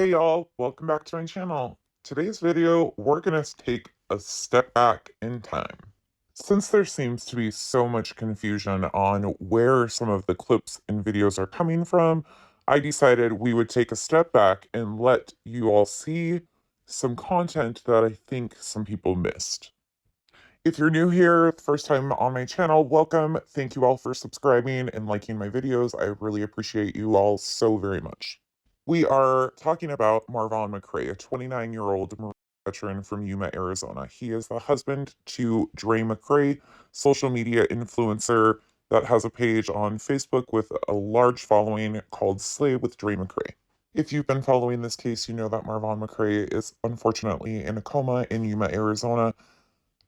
Hey y'all, welcome back to my channel. Today's video, we're gonna take a step back in time. Since there seems to be so much confusion on where some of the clips and videos are coming from, I decided we would take a step back and let you all see some content that I think some people missed. If you're new here, first time on my channel, welcome. Thank you all for subscribing and liking my videos. I really appreciate you all so very much. We are talking about Marvon McCray, a 29-year-old Marine veteran from Yuma, Arizona. He is the husband to Dre McCray, social media influencer that has a page on Facebook with a large following called Slay with Dre McCray. If you've been following this case, you know that Marvon McCray is unfortunately in a coma in Yuma, Arizona,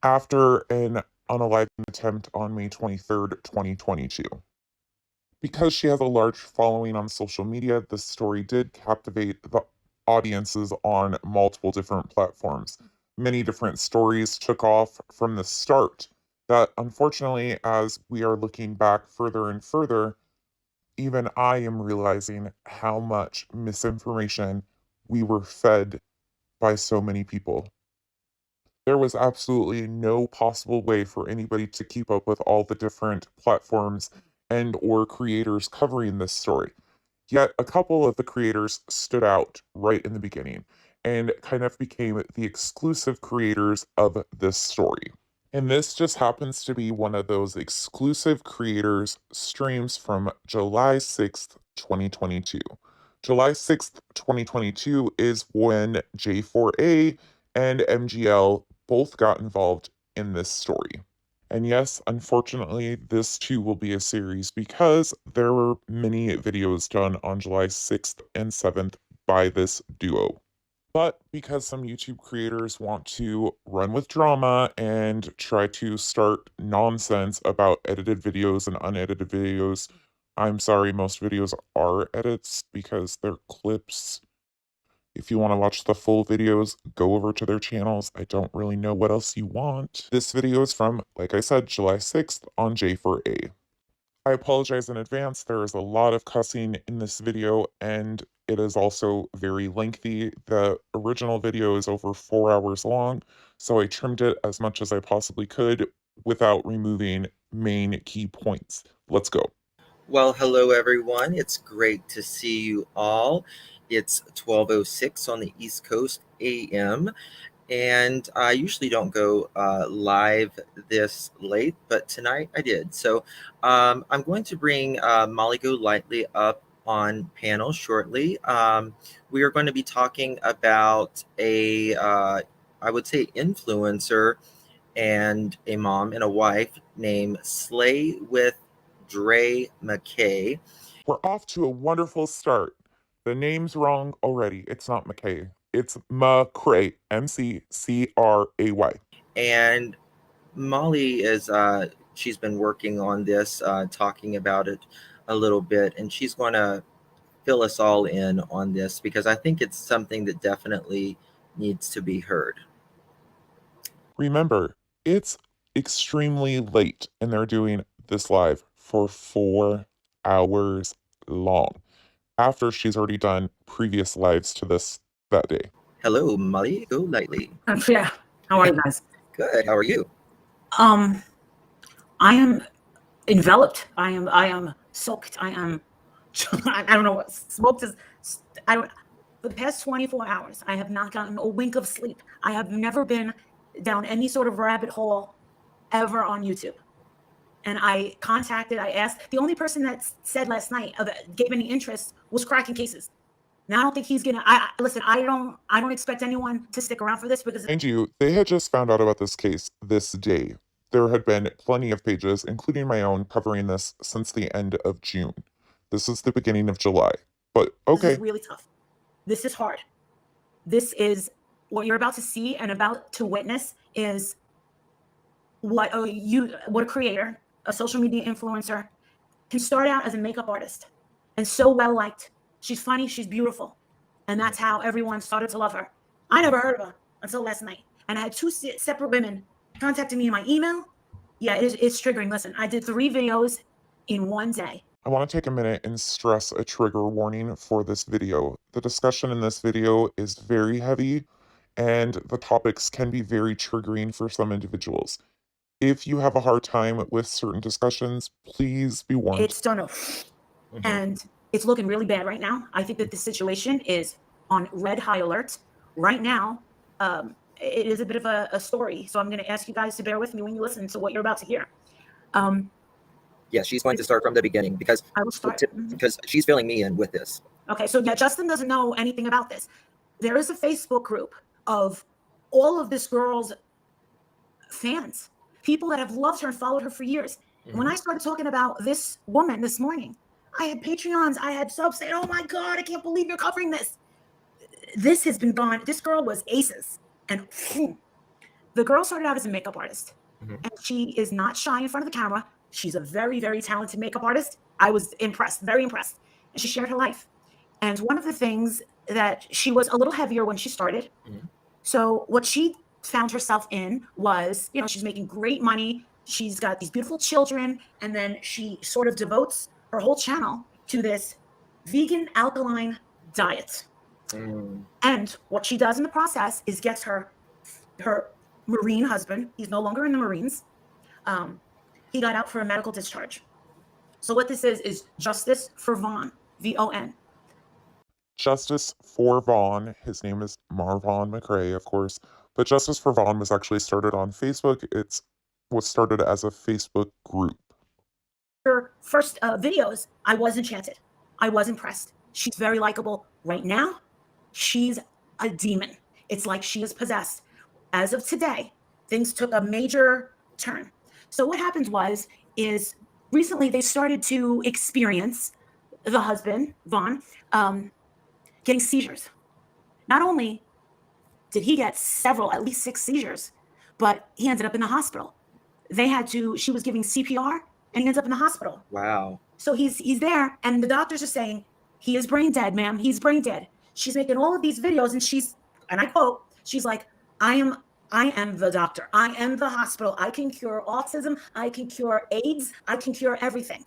after an unaliving attempt on May 23rd, 2022. Because she has a large following on social media, this story did captivate the audiences on multiple different platforms. Many different stories took off from the start that, unfortunately, as we are looking back further and further, even I am realizing how much misinformation we were fed by so many people. There was absolutely no possible way for anybody to keep up with all the different platforms and or creators covering this story. Yet a couple of the creators stood out right in the beginning and kind of became the exclusive creators of this story. And this just happens to be one of those exclusive creators streams from July 6th, 2022. July 6th, 2022 is when J4A and MGL both got involved in this story. And yes, unfortunately, this too will be a series because there were many videos done on July 6th and 7th by this duo. But because some YouTube creators want to run with drama and try to start nonsense about edited videos and unedited videos, I'm sorry, most videos are edits because they're clips. If you want to watch the full videos, go over to their channels. I don't really know what else you want. This video is from, like I said, July 6th on J4A. I apologize in advance. There is a lot of cussing in this video, and it is also very lengthy. The original video is over 4 hours long, so I trimmed it as much as I possibly could without removing main key points. Let's go. Well, hello everyone. It's great to see you all. It's 12:06 on the East Coast AM, and I usually don't go live this late, but tonight I did. So I'm going to bring Molly Golightly up on panel shortly. We are going to be talking about I would say, influencer and a mom and a wife named Slay with Dre McKay. We're off to a wonderful start. The name's wrong already. It's not McKay. It's McCray. McCray. And Molly is, she's been working on this, talking about it a little bit, and she's going to fill us all in on this because I think it's something that definitely needs to be heard. Remember, it's extremely late and they're doing this live for 4 hours long after she's already done previous lives to this that day. Hello, Molly Golightly. Yeah. How are you guys? Good. How are you? I am enveloped. I am soaked. I am I don't know what smoked is. I don't For the past 24 hours, I have not gotten a wink of sleep. I have never been down any sort of rabbit hole ever on YouTube. And I asked, the only person that said last night gave any interest was cracking cases. Now I don't think he's gonna. Listen. I don't expect anyone to stick around for this because. Mind you, they had just found out about this case this day. There had been plenty of pages, including my own, covering this since the end of June. This is the beginning of July. But okay. This is really tough. This is hard. This is what you're about to see and about to witness is what a creator, a social media influencer, can start out as a makeup artist and so well liked. She's funny, she's beautiful, and that's how everyone started to love her. I never heard of her until last night, and I had two separate women contacting me in my email. Yeah, it's triggering. Listen, I did 3 videos in one day. I want to take a minute and stress a trigger warning for this video. The discussion in this video is very heavy, and the topics can be very triggering for some individuals. If you have a hard time with certain discussions, please be warned. It's done, and it's looking really bad right now. I think that the situation is on red high alert right now. It is a bit of a story, so I'm going to ask you guys to bear with me when you listen to what you're about to hear. Yeah, she's going to start from the beginning because I will start. because she's filling me in with this. Okay, so yeah, Justin doesn't know anything about this. There is a Facebook group of all of this girl's fans, people that have loved her and followed her for years. When I started talking about this woman this morning, I had Patreons, I had subs saying, "Oh my God, I can't believe you're covering this." This has been gone. This girl was aces, and the girl started out as a makeup artist, and she is not shy in front of the camera. She's a very, very talented makeup artist. I was impressed, very impressed. And she shared her life. And one of the things that she was a little heavier when she started. So what she found herself in was, she's making great money. She's got these beautiful children. And then she sort of devotes her whole channel to this vegan alkaline diet. And what she does in the process is gets her Marine husband. He's no longer in the Marines. He got out for a medical discharge. So what this is Justice for Vaughn, V-O-N. Justice for Vaughn, his name is Marvon McRae, of course, but Justice for Vaughn was actually started on Facebook. It was started as a Facebook group. Her first videos, I was enchanted. I was impressed. She's very likable. Right now, she's a demon. It's like she is possessed. As of today, things took a major turn. So what happened is recently they started to experience the husband, Vaughn, getting seizures. Not only did he get at least 6 seizures, but he ended up in the hospital. She was giving CPR and he ends up in the hospital. Wow. So he's there and the doctors are saying, "He is brain dead, ma'am. He's brain dead." She's making all of these videos and I quote, she's like, I am the doctor. I am the hospital. I can cure autism. I can cure AIDS. I can cure everything.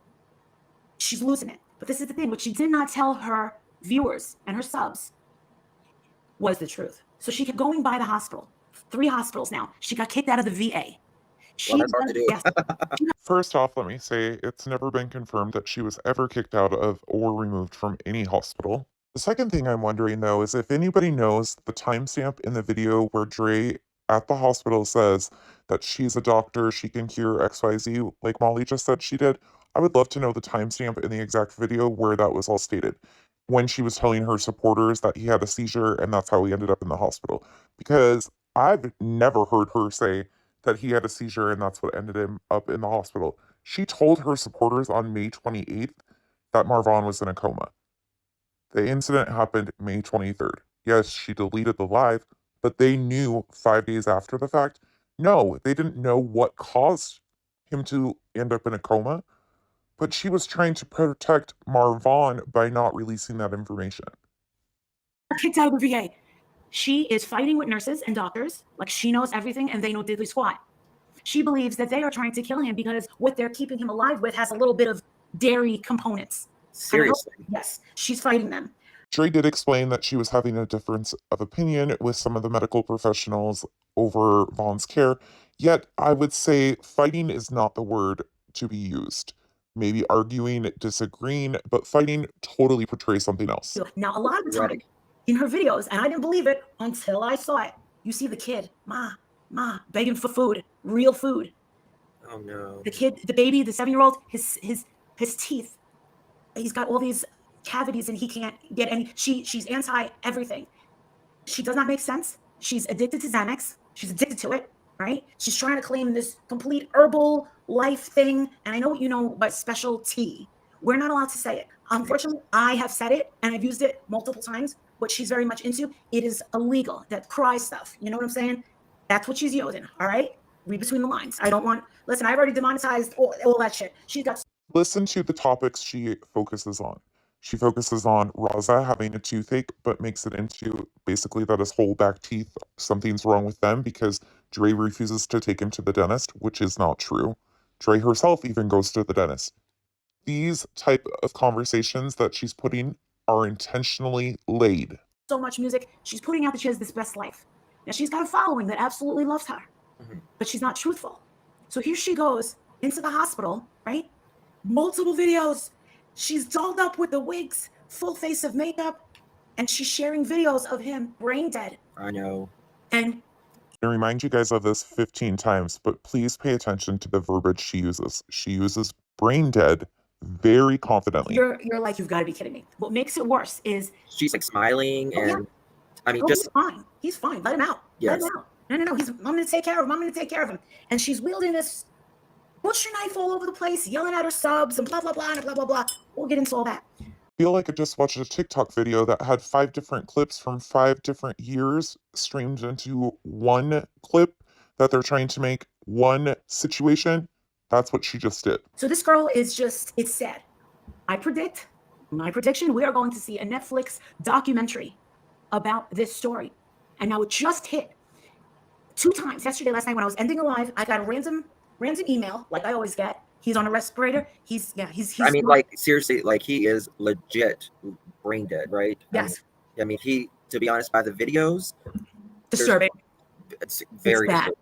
She's losing it. But this is the thing. What she did not tell her viewers and her subs was the truth. So she kept going by the hospital. 3 hospitals now. She got kicked out of the VA. That's hard to do. First off, let me say it's never been confirmed that she was ever kicked out of or removed from any hospital. The second thing I'm wondering, though, is if anybody knows the timestamp in the video where Dre at the hospital says that she's a doctor, she can cure XYZ, like Molly just said she did. I would love to know the timestamp in the exact video where that was all stated. When she was telling her supporters that he had a seizure and that's how he ended up in the hospital. Because I've never heard her say that he had a seizure and that's what ended him up in the hospital. She told her supporters on May 28th that Marvon was in a coma. The incident happened May 23rd. Yes, she deleted the live, but they knew 5 days after the fact. No, they didn't know what caused him to end up in a coma, but she was trying to protect Marvon by not releasing that information. Kicked out of the VA. She is fighting with nurses and doctors, like she knows everything and they know diddly squat. She believes that they are trying to kill him because what they're keeping him alive with has a little bit of dairy components. Seriously? Yes, she's fighting them. Dre did explain that she was having a difference of opinion with some of the medical professionals over Vaughn's care, yet I would say fighting is not the word to be used. Maybe arguing, disagreeing, but fighting totally portrays something else. Now, a lot of the time in her videos, and I didn't believe it until I saw it, you see the kid, ma, begging for food, real food. Oh no. The kid, the baby, the 7-year-old, his teeth, he's got all these cavities and he can't get any. She's anti everything. She does not make sense. She's addicted to Xanax. She's addicted to it, right? She's trying to claim this complete herbal life thing. And I know what you know about special tea. We're not allowed to say it. Unfortunately, I have said it and I've used it multiple times. What she's very much into, it is illegal. That cry stuff. You know what I'm saying? That's what she's using. All right? Read between the lines. I've already demonetized all that shit. She's got. Listen to the topics she focuses on. She focuses on Raza having a toothache, but makes it into basically that his whole back teeth, something's wrong with them because Dre refuses to take him to the dentist, which is not true. Dre herself even goes to the dentist. These type of conversations that she's putting are intentionally laid. So much music. She's putting out that she has this best life. Now she's got a following that absolutely loves her, but she's not truthful. So here she goes into the hospital, right? Multiple videos. She's dolled up with the wigs, full face of makeup, and she's sharing videos of him brain dead. I know. And I remind you guys of this 15 times, but please pay attention to the verbiage she uses. She uses brain dead very confidently. you're like, you've got to be kidding me. What makes it worse is She's like smiling, Oh, yeah. and I mean, oh, just he's fine. He's fine. Let him out. Let yes. him out. No. I'm going to take care of him. I'm going to take care of him. And she's wielding this butcher knife all over the place, yelling at her subs and blah, blah, blah, and blah, blah, blah. We'll get into all that. I feel like I just watched a TikTok video that had 5 different clips from 5 different years streamed into one clip that they're trying to make one situation. That's what she just did. So this girl is just, it's sad. My prediction, we are going to see a Netflix documentary about this story. And now it just hit 2 times. Yesterday, last night, when I was ending a live, I got a random email, like I always get. He's on a respirator. He's I mean, like, seriously, like, he is legit brain dead, right? Yes. I mean, he, to be honest, by the videos, Disturbing. it's very bad.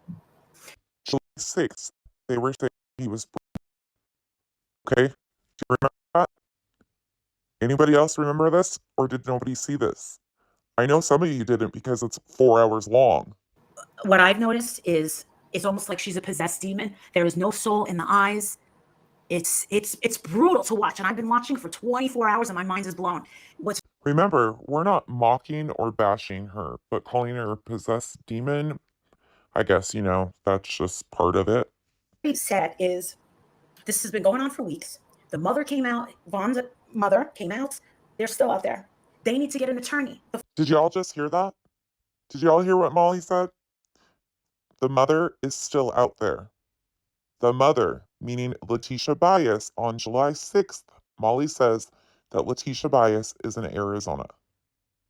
July 6th, they were saying he was okay. Do you remember that? Anybody else remember this? Or did nobody see this? I know some of you didn't because it's 4 hours long. What I've noticed is it's almost like she's a possessed demon. There is no soul in the eyes. It's brutal to watch. And I've been watching for 24 hours and my mind is blown. Remember, we're not mocking or bashing her, but calling her a possessed demon, I guess, that's just part of it. What sad is this has been going on for weeks. The mother came out, Vaughn's mother came out. They're still out there. They need to get an attorney. Did y'all just hear that? Did y'all hear what Molly said? The mother is still out there. The mother, meaning Letitia Bias, on July 6th, Molly says that Letitia Bias is in Arizona.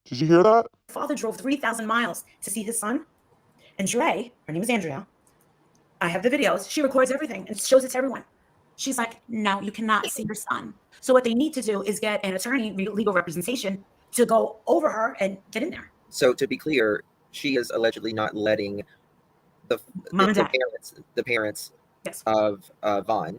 Did you hear that? Father drove 3,000 miles to see his son. And Dre, her name is Andrea, I have the videos. She records everything and shows it to everyone. She's like, no, you cannot see your son. So what they need to do is get an attorney, legal representation, to go over her and get in there. So to be clear, she is allegedly not letting the parents yes. of Vaughn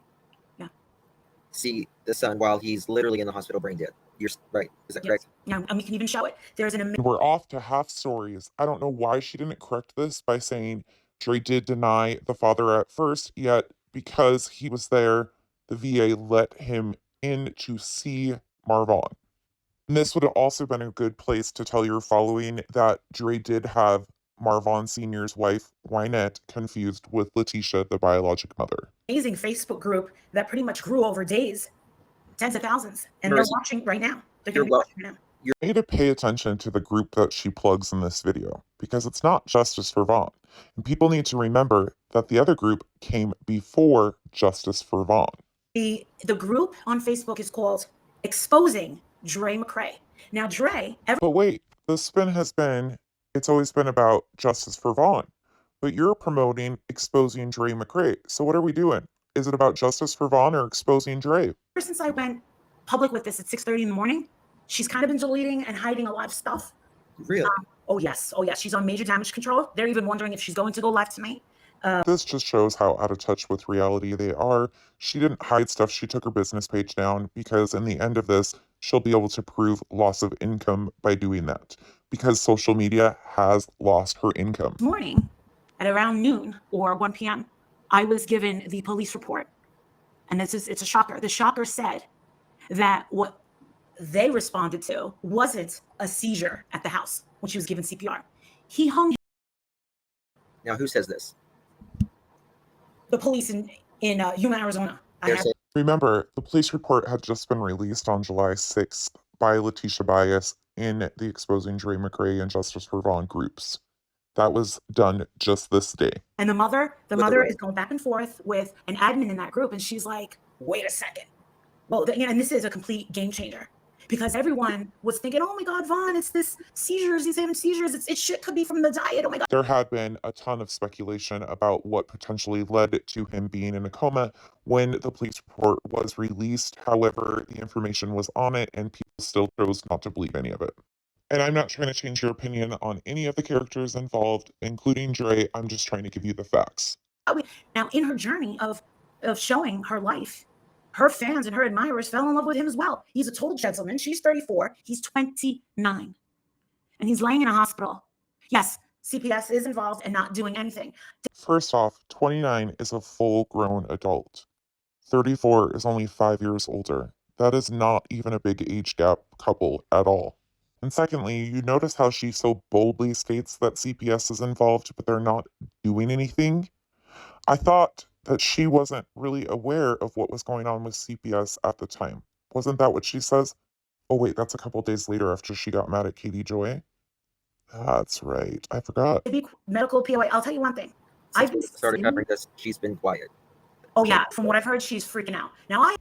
see the son while he's literally in the hospital brain dead. You're right. Is that correct? Yeah, and we can even show it. We're off to half stories. I don't know why she didn't correct this by saying Dre did deny the father at first, yet because he was there, the VA let him in to see Marvon. And this would have also been a good place to tell your following that Dre did have Marvon Sr.'s wife, Wynette, confused with Letitia, the biologic mother. Amazing Facebook group that pretty much grew over days, tens of thousands, and they're watching right now. They're going to be watching now. You need to pay attention to the group that she plugs in this video, because it's not Justice for Vaughn. And people need to remember that the other group came before Justice for Vaughn. The group on Facebook is called Exposing Dre McCray. Now, Dre... But wait, the spin has been, it's always been about Justice for Vaughn. But you're promoting Exposing Dre McCray. So what are we doing? Is it about Justice for Vaughn or Exposing Dre? Ever since I went public with this at 6:30 in the morning, she's kind of been deleting and hiding a lot of stuff. Really? Oh, yes. She's on major damage control. They're even wondering if she's going to go live tonight. This just shows how out of touch with reality they are. She didn't hide stuff. She took her business page down because in the end of this, she'll be able to prove loss of income by doing that because social media has lost her income. This morning at around noon or 1 p.m., I was given the police report. And it's a shocker. The shocker said that what they responded to wasn't a seizure at the house when she was given CPR. He hung. Now, who says this? The police in Yuma, Arizona. Remember, the police report had just been released on July 6th by Letitia Bias in the Exposing Dre McCray and Justice for Vaughn groups. That was done just this day. And the mother is going back and forth with an admin in that group, and she's like, wait a second. Well, and this is a complete game changer. because everyone was thinking, oh my God, Vaughn, it's this seizures, he's having seizures. It shit could be from the diet. Oh my God. There had been a ton of speculation about what potentially led to him being in a coma when the police report was released. However, the information was on it and people still chose not to believe any of it. And I'm not trying to change your opinion on any of the characters involved, including Dre. I'm just trying to give you the facts. Now, in her journey of showing her life, her fans and her admirers fell in love with him as well. He's a total gentleman. She's 34. He's 29. And he's laying in a hospital. Yes, CPS is involved and not doing anything. First off, 29 is a full-grown adult. 34 is only 5 years older. That is not even a big age gap couple at all. And secondly, you notice how she so boldly states that CPS is involved, but they're not doing anything? I thought that she wasn't really aware of what was going on with CPS at the time. Wasn't that what she says? Oh wait, that's a couple days later after she got mad at Katie Joy. That's right. I forgot. Medical POA. I'll tell you one thing. Since we started covering this, she's been quiet. Oh yeah, from what I've heard, she's freaking out. Now I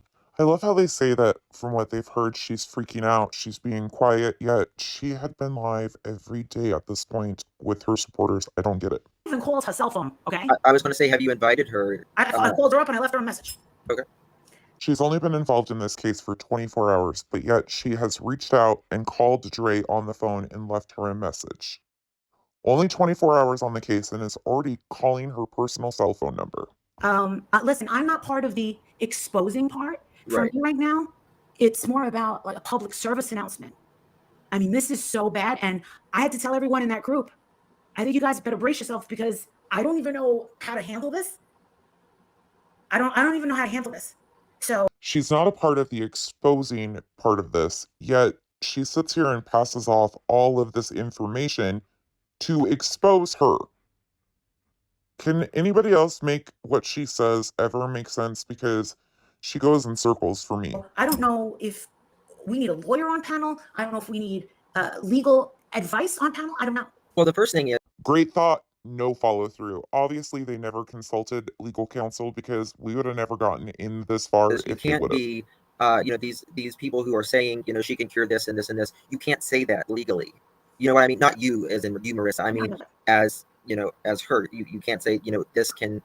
love how they say that from what they've heard, she's freaking out, she's being quiet, yet she had been live every day at this point with her supporters. I don't get it. even calls her cell phone, okay? I was going to say, have you invited her? I called her up and I left her a message. Okay. She's only been involved in this case for 24 hours, but yet she has reached out and called Dre on the phone and left her a message. Only 24 hours on the case and is already calling her personal cell phone number. Listen, I'm not part of the exposing part. For me right now, it's more about like a public service announcement. I mean, this is so bad. And I had to tell everyone in that group, I think you guys better brace yourself because I don't even know how to handle this. I don't even know how to handle this. So she's not a part of the exposing part of this, yet she sits here and passes off all of this information to expose her. Can anybody else make what she says ever make sense? Because she goes in circles for me. I don't know if we need a lawyer on panel. I don't know if we need legal advice on panel. I don't know. Well, the first thing is, great thought, no follow through. Obviously, they never consulted legal counsel because we would have never gotten in this far if they would have. These people who are saying, she can cure this and this and this, you can't say that legally. You know what I mean? Not you, as in you, Marissa. I mean, as her, you can't say, this can,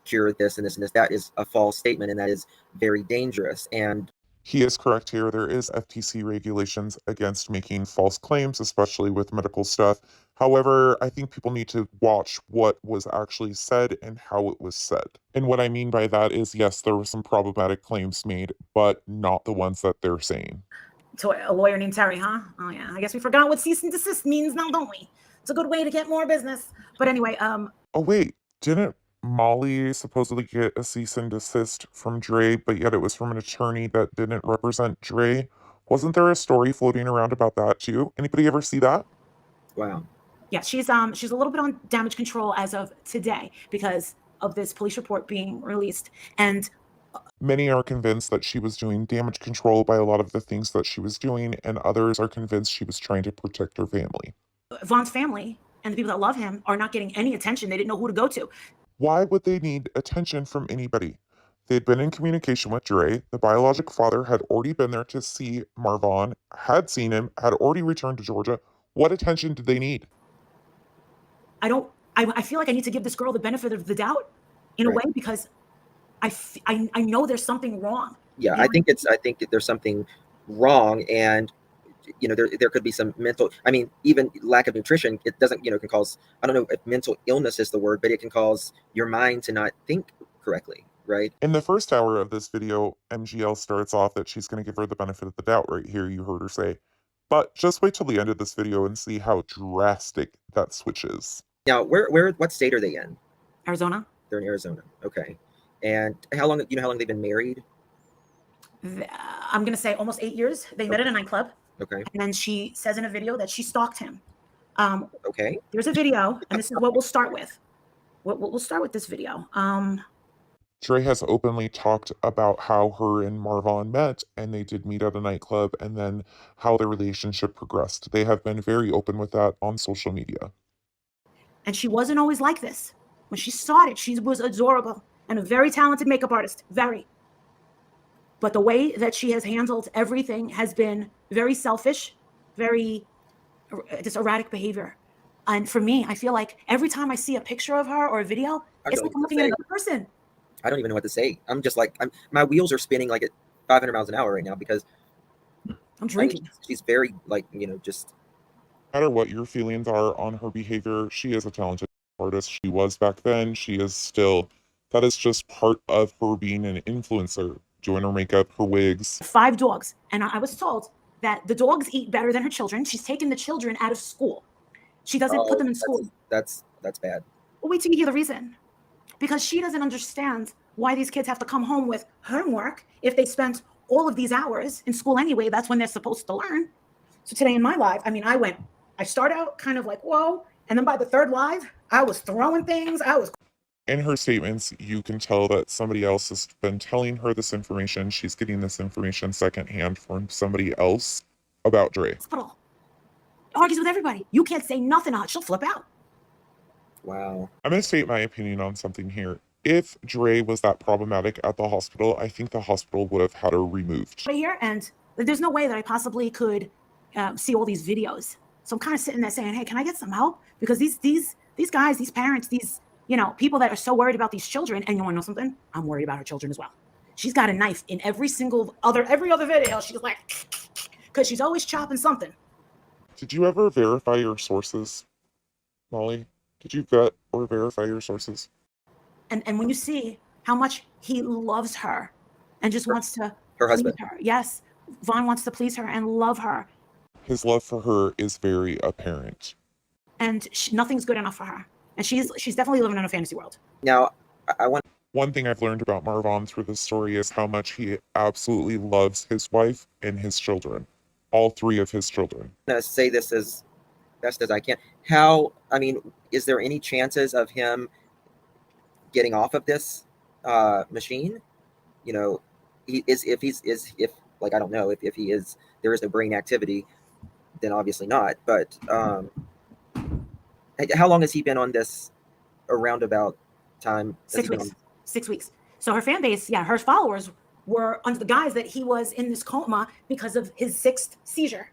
cure this and this and this. That is a false statement, and that is very dangerous. And he is correct here. There is FTC regulations against making false claims, especially with medical stuff. However, I think people need to watch what was actually said and how it was said. And what I mean by that is, yes, there were some problematic claims made, but not the ones that they're saying. To a lawyer named Terry, huh? Oh yeah, I guess we forgot what cease and desist means now, don't we? It's a good way to get more business. But anyway, Oh wait, didn't Molly supposedly get a cease and desist from Dre, but yet it was from an attorney that didn't represent Dre? Wasn't there a story floating around about that too? Anybody ever see that? Wow. Yeah, she's a little bit on damage control as of today because of this police report being released. And many are convinced that she was doing damage control by a lot of the things that she was doing, and others are convinced she was trying to protect her family. Vaughn's family and the people that love him are not getting any attention. They didn't know who to go to. Why would they need attention from anybody? They'd been in communication with Dre. The biologic father had already been there to see Marvon, had seen him, had already returned to Georgia. What attention did they need? I feel like I need to give this girl the benefit of the doubt in a way because I know there's something wrong. Yeah, I think there's something wrong, and there could be some mental, even lack of nutrition, it doesn't, can cause, I don't know if mental illness is the word, but it can cause your mind to not think correctly, right? In the first hour of this video, MGL starts off that she's going to give her the benefit of the doubt right here, you heard her say. But just wait till the end of this video and see how drastic that switch is. Now, what state are they in? Arizona. They're in Arizona, okay. And how long they've been married? I'm going to say almost 8 years. They met at a nightclub. Okay. And then she says in a video that she stalked him. Okay. There's a video, and this is what we'll start with. We'll start with this video. Dre has openly talked about how her and Marvon met, and they did meet at a nightclub, and then how their relationship progressed. They have been very open with that on social media. And she wasn't always like this. When she started, she was adorable and a very talented makeup artist, very. But the way that she has handled everything has been very selfish, very just erratic behavior. And for me, I feel like every time I see a picture of her or a video, it's like I'm looking at another person. I don't even know what to say. I'm just like, my wheels are spinning like at 500 miles an hour right now because I'm drinking. She's very, like, just. No matter what your feelings are on her behavior, she is a talented artist. She was back then. She is still. That is just part of her being an influencer, doing her makeup, her wigs. 5 dogs. And I was told that the dogs eat better than her children. She's taken the children out of school. She doesn't put them in school. That's bad. Well, wait till you hear the reason. Because she doesn't understand why these kids have to come home with homework if they spent all of these hours in school anyway. That's when they're supposed to learn. So today in my live, I mean, I start out kind of like, whoa. And then by the 3rd live, I was throwing things. In her statements, you can tell that somebody else has been telling her this information. She's getting this information secondhand from somebody else about Dre. Hospital. Argues with everybody. You can't say nothing on it. She'll flip out. Wow. I'm going to state my opinion on something here. If Dre was that problematic at the hospital, I think the hospital would have had her removed. Right here, and there's no way that I possibly could see all these videos. So I'm kind of sitting there saying, hey, can I get some help? Because these guys, these parents, these people that are so worried about these children, and you want to know something? I'm worried about her children as well. She's got a knife in every other video. She's like, because she's always chopping something. Did you ever verify your sources, Molly? Did you vet or verify your sources? And when you see how much he loves her and just wants to her husband. Her. Yes, Vaughn wants to please her and love her. His love for her is very apparent. And nothing's good enough for her. And she's definitely living in a fantasy world. Now, I want. One thing I've learned about Marvon through this story is how much he absolutely loves his wife and his children. All 3 of his children. I'm going to say this as best as I can. Is there any chances of him getting off of this machine? I don't know if he is, there is no brain activity, then obviously not. But how long has he been on this around about time? 6 weeks. 6 weeks. So her fan base, her followers were under the guise that he was in this coma because of his 6th seizure.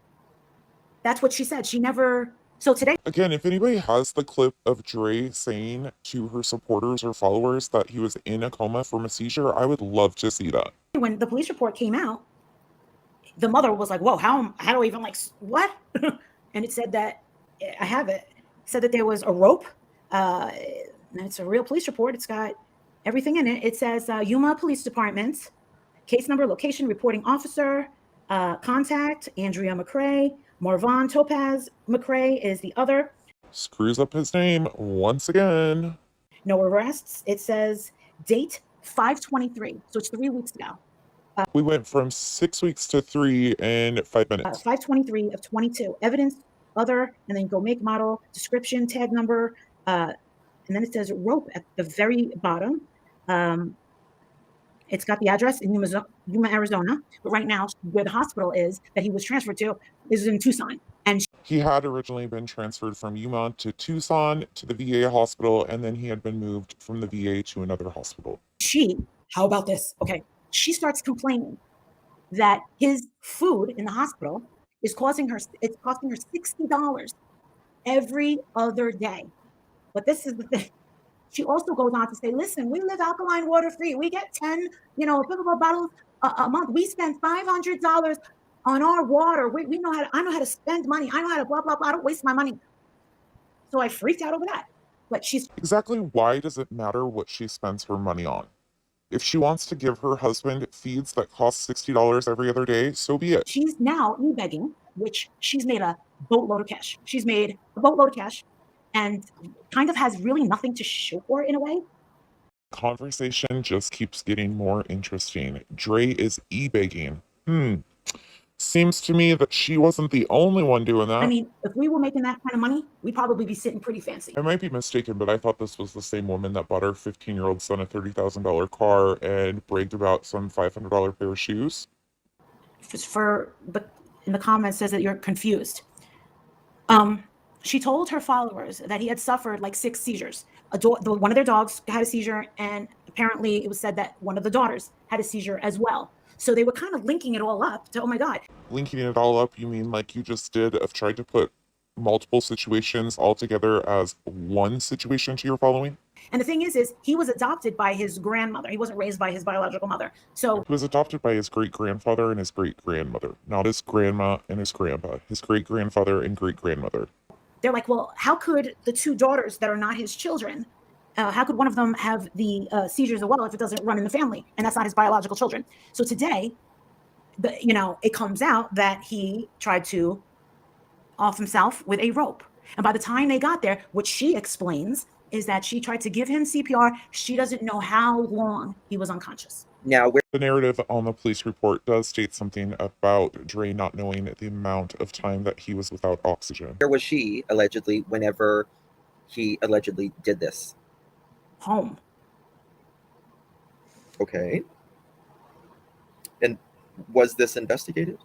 That's what she said. She never. So today. Again, if anybody has the clip of Dre saying to her supporters or followers that he was in a coma from a seizure, I would love to see that. When the police report came out, the mother was like, whoa, how do I even what? And it said that, I have it, said that there was a rope. And it's a real police report. It's got everything in it. It says Yuma Police Department, case number, location, reporting officer, contact, Andrea McCrae. Marvon Topaz McCrae is the other. Screws up his name once again. No arrests. It says date 5/23. So it's 3 weeks ago. We went from 6 weeks to 3 in 5 minutes. 5/23 of 22. Evidence, other, and then go make, model, description, tag number. And then it says rope at the very bottom. It's got the address in Yuma, Arizona. But right now, where the hospital is that he was transferred to is in Tucson. And he had originally been transferred from Yuma to Tucson to the VA hospital, and then he had been moved from the VA to another hospital. How about this? Okay. She starts complaining that his food in the hospital is costing her $60 every other day. But this is the thing. She also goes on to say, listen, we live alkaline water free. We get 10, pickleball bottles a month. We spend $500 on our water. I know how to spend money. I know how to blah, blah, blah. I don't waste my money. So I freaked out over that. But exactly why does it matter what she spends her money on? If she wants to give her husband feeds that cost $60 every other day, so be it. She's now e-begging, which she's made a boatload of cash. She's made a boatload of cash and kind of has really nothing to show for it in a way. Conversation just keeps getting more interesting. Dre is e-begging. Seems to me that she wasn't the only one doing that. I mean, if we were making that kind of money, we'd probably be sitting pretty fancy. I might be mistaken, but I thought this was the same woman that bought her 15-year-old son a $30,000 car and bragged about some $500 pair of shoes. But in the comments says that you're confused. She told her followers that he had suffered like 6 seizures. One of their dogs had a seizure, and apparently it was said that one of the daughters had a seizure as well. So they were kind of linking it all up to, oh my God. linking it all up, you mean like you just did of tried to put multiple situations all together as one situation to your following? And the thing is he was adopted by his grandmother. He wasn't raised by his biological mother. So He was adopted by his great-grandfather and his great-grandmother, not his grandma and his grandpa, his great-grandfather and great-grandmother. they're like, well, how could the two daughters that are not his children, how could one of them have the seizures as well if it doesn't run in the family? And that's not his biological children. So today, it comes out that he tried to off himself with a rope. And by the time they got there, what she explains is that she tried to give him CPR. She doesn't know how long he was unconscious. Now, where The narrative on the police report does state something about Dre not knowing the amount of time that he was without oxygen. was she allegedly whenever he allegedly did this? Home. Okay. And was this investigated?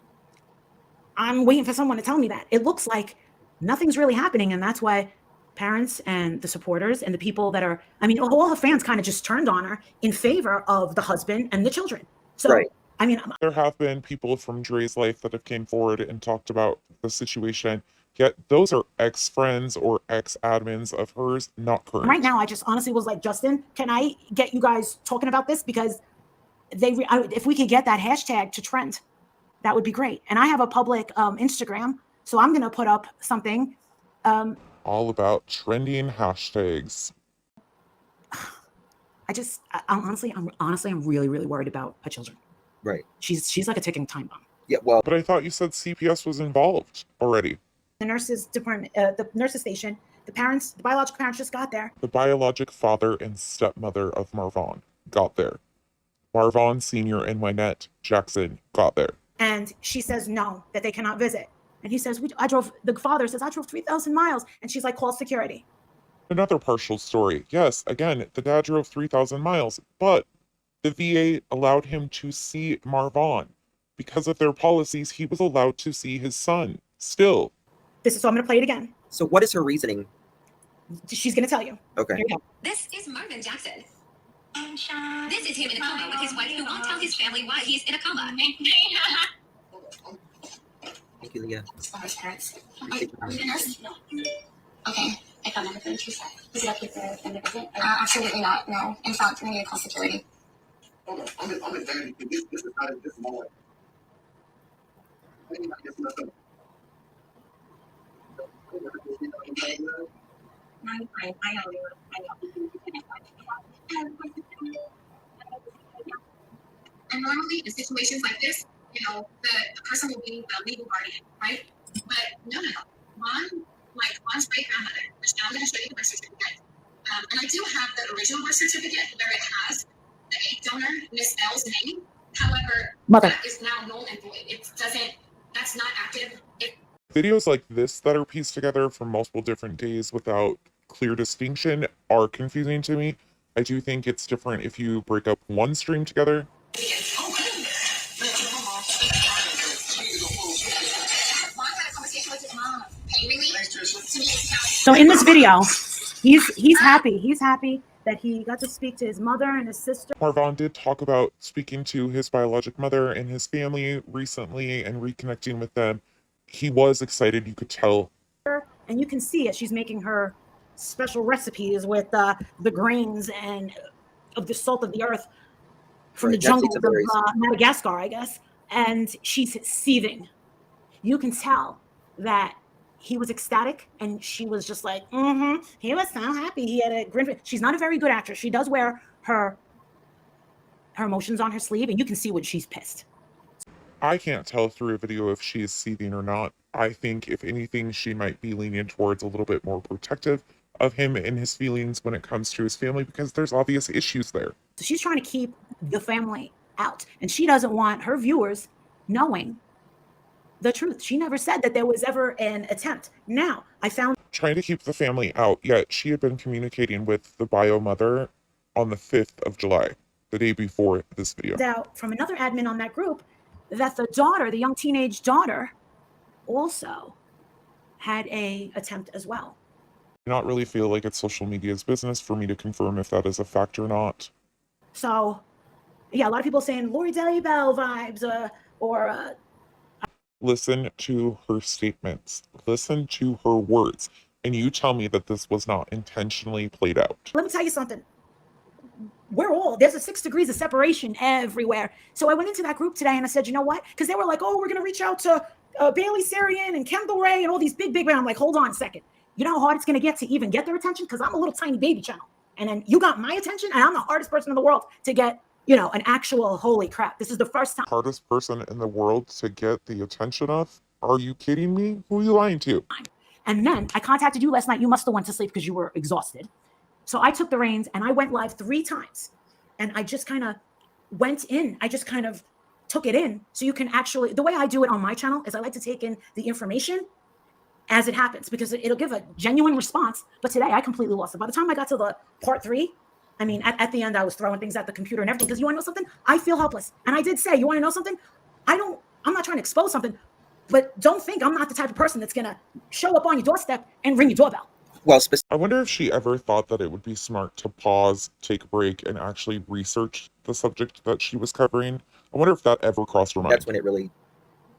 I'm waiting for someone to tell me that. It looks like nothing's really happening, and that's why parents and the supporters and the people that are, all the fans kind of just turned on her in favor of the husband and the children. So, Right. There have been people from Dre's life that have came forward and talked about the situation, yet those are ex-friends or ex-admins of hers, not current. right now, I just honestly was like, Justin, can I get you guys talking about this? Because if we could get that hashtag to trend, that would be great. And I have a public Instagram, so I'm going to put up something. All about trending hashtags. I'm really, really worried about her children. Right. She's like a ticking time bomb. Yeah, well, But I thought you said CPS was involved already. The nurses department, the nurses station, the biological parents just got there. The biologic father and stepmother of Marvon got there. Marvon Sr. and Wynette Jackson got there. And she says no, that they cannot visit. And he says, the father says, I drove 3,000 miles. And she's like, call security. Another partial story. Yes, again, the dad drove 3,000 miles, but the VA allowed him to see Marvon. Because of their policies, he was allowed to see his son. Still. So I'm going to play it again. so what is her reasoning? She's going to tell you. Okay. Here we go. This is Marvin Jackson. This is him in a coma with his wife who won't tell his family why he's in a coma. Thank you, Leah. As far as parents. Are you a nurse? No. Okay. I found number 32. Is it up with the visit? Absolutely not. No. In fact, we need to call security. Hold on. I'm in Danny. This is not at this moment. I think I guess messed up. I know. And normally in situations like this, the person will be the legal guardian, right? But no. Mom's great grandmother, which now I'm going to show you the birth certificate. And I do have the original birth certificate where it has the egg donor, Miss L's name. However, Mother. that is now null and void. That's not active. Videos like this that are pieced together from multiple different days without clear distinction are confusing to me. I do think it's different if you break up one stream together. So in this video, he's happy. He's happy that he got to speak to his mother and his sister. Marvon did talk about speaking to his biologic mother and his family recently and reconnecting with them. He was excited, you could tell. And you can see it. She's making her special recipes with the grains and of the salt of the earth from the jungles of Madagascar, I guess. And she's seething. You can tell that he was ecstatic, and she was just like, he was so happy. He had a grin. She's not a very good actress. She does wear her emotions on her sleeve, and you can see when she's pissed. I can't tell through a video if she is seething or not. I think, if anything, she might be leaning towards a little bit more protective of him and his feelings when it comes to his family, because there's obvious issues there. So she's trying to keep the family out, and she doesn't want her viewers knowing the truth. She never said that there was ever an attempt. Now, I found trying to keep the family out, yet she had been communicating with the bio mother on the 5th of July, the day before this video. out from another admin on that group that the daughter, the young teenage daughter, also had a attempt as well. I do not really feel like it's social media's business for me to confirm if that is a fact or not. So, yeah, a lot of people saying Lori Delibel vibes, or Listen to her statements. Listen to her words. And you tell me that this was not intentionally played out. Let me tell you something. There's a 6 degrees of separation everywhere. So I went into that group today and I said, you know what? Because they were like, oh, we're going to reach out to Bailey Sarian and Kendall Ray and all these big men. I'm like, hold on a second. You know how hard it's going to get to even get their attention? Because I'm a little tiny baby channel. And then you got my attention, and I'm the hardest person in the world to get, an actual holy crap. This is the first time. Hardest person in the world to get the attention of? Are you kidding me? Who are you lying to? And then I contacted you last night. You must have went to sleep because you were exhausted. So I took the reins and I went live 3 times. And I just kind of went in. I just kind of took it in. So you can actually, the way I do it on my channel is I like to take in the information as it happens, because it'll give a genuine response. But today I completely lost it. By the time I got to the part 3, I mean, at the end, I was throwing things at the computer and everything. Because you want to know something? I feel helpless. And I did say, you want to know something? I'm not trying to expose something, but don't think I'm not the type of person that's going to show up on your doorstep and ring your doorbell. Well, I wonder if she ever thought that it would be smart to pause, take a break, and actually research the subject that she was covering. I wonder if that ever crossed her mind. That's when it really...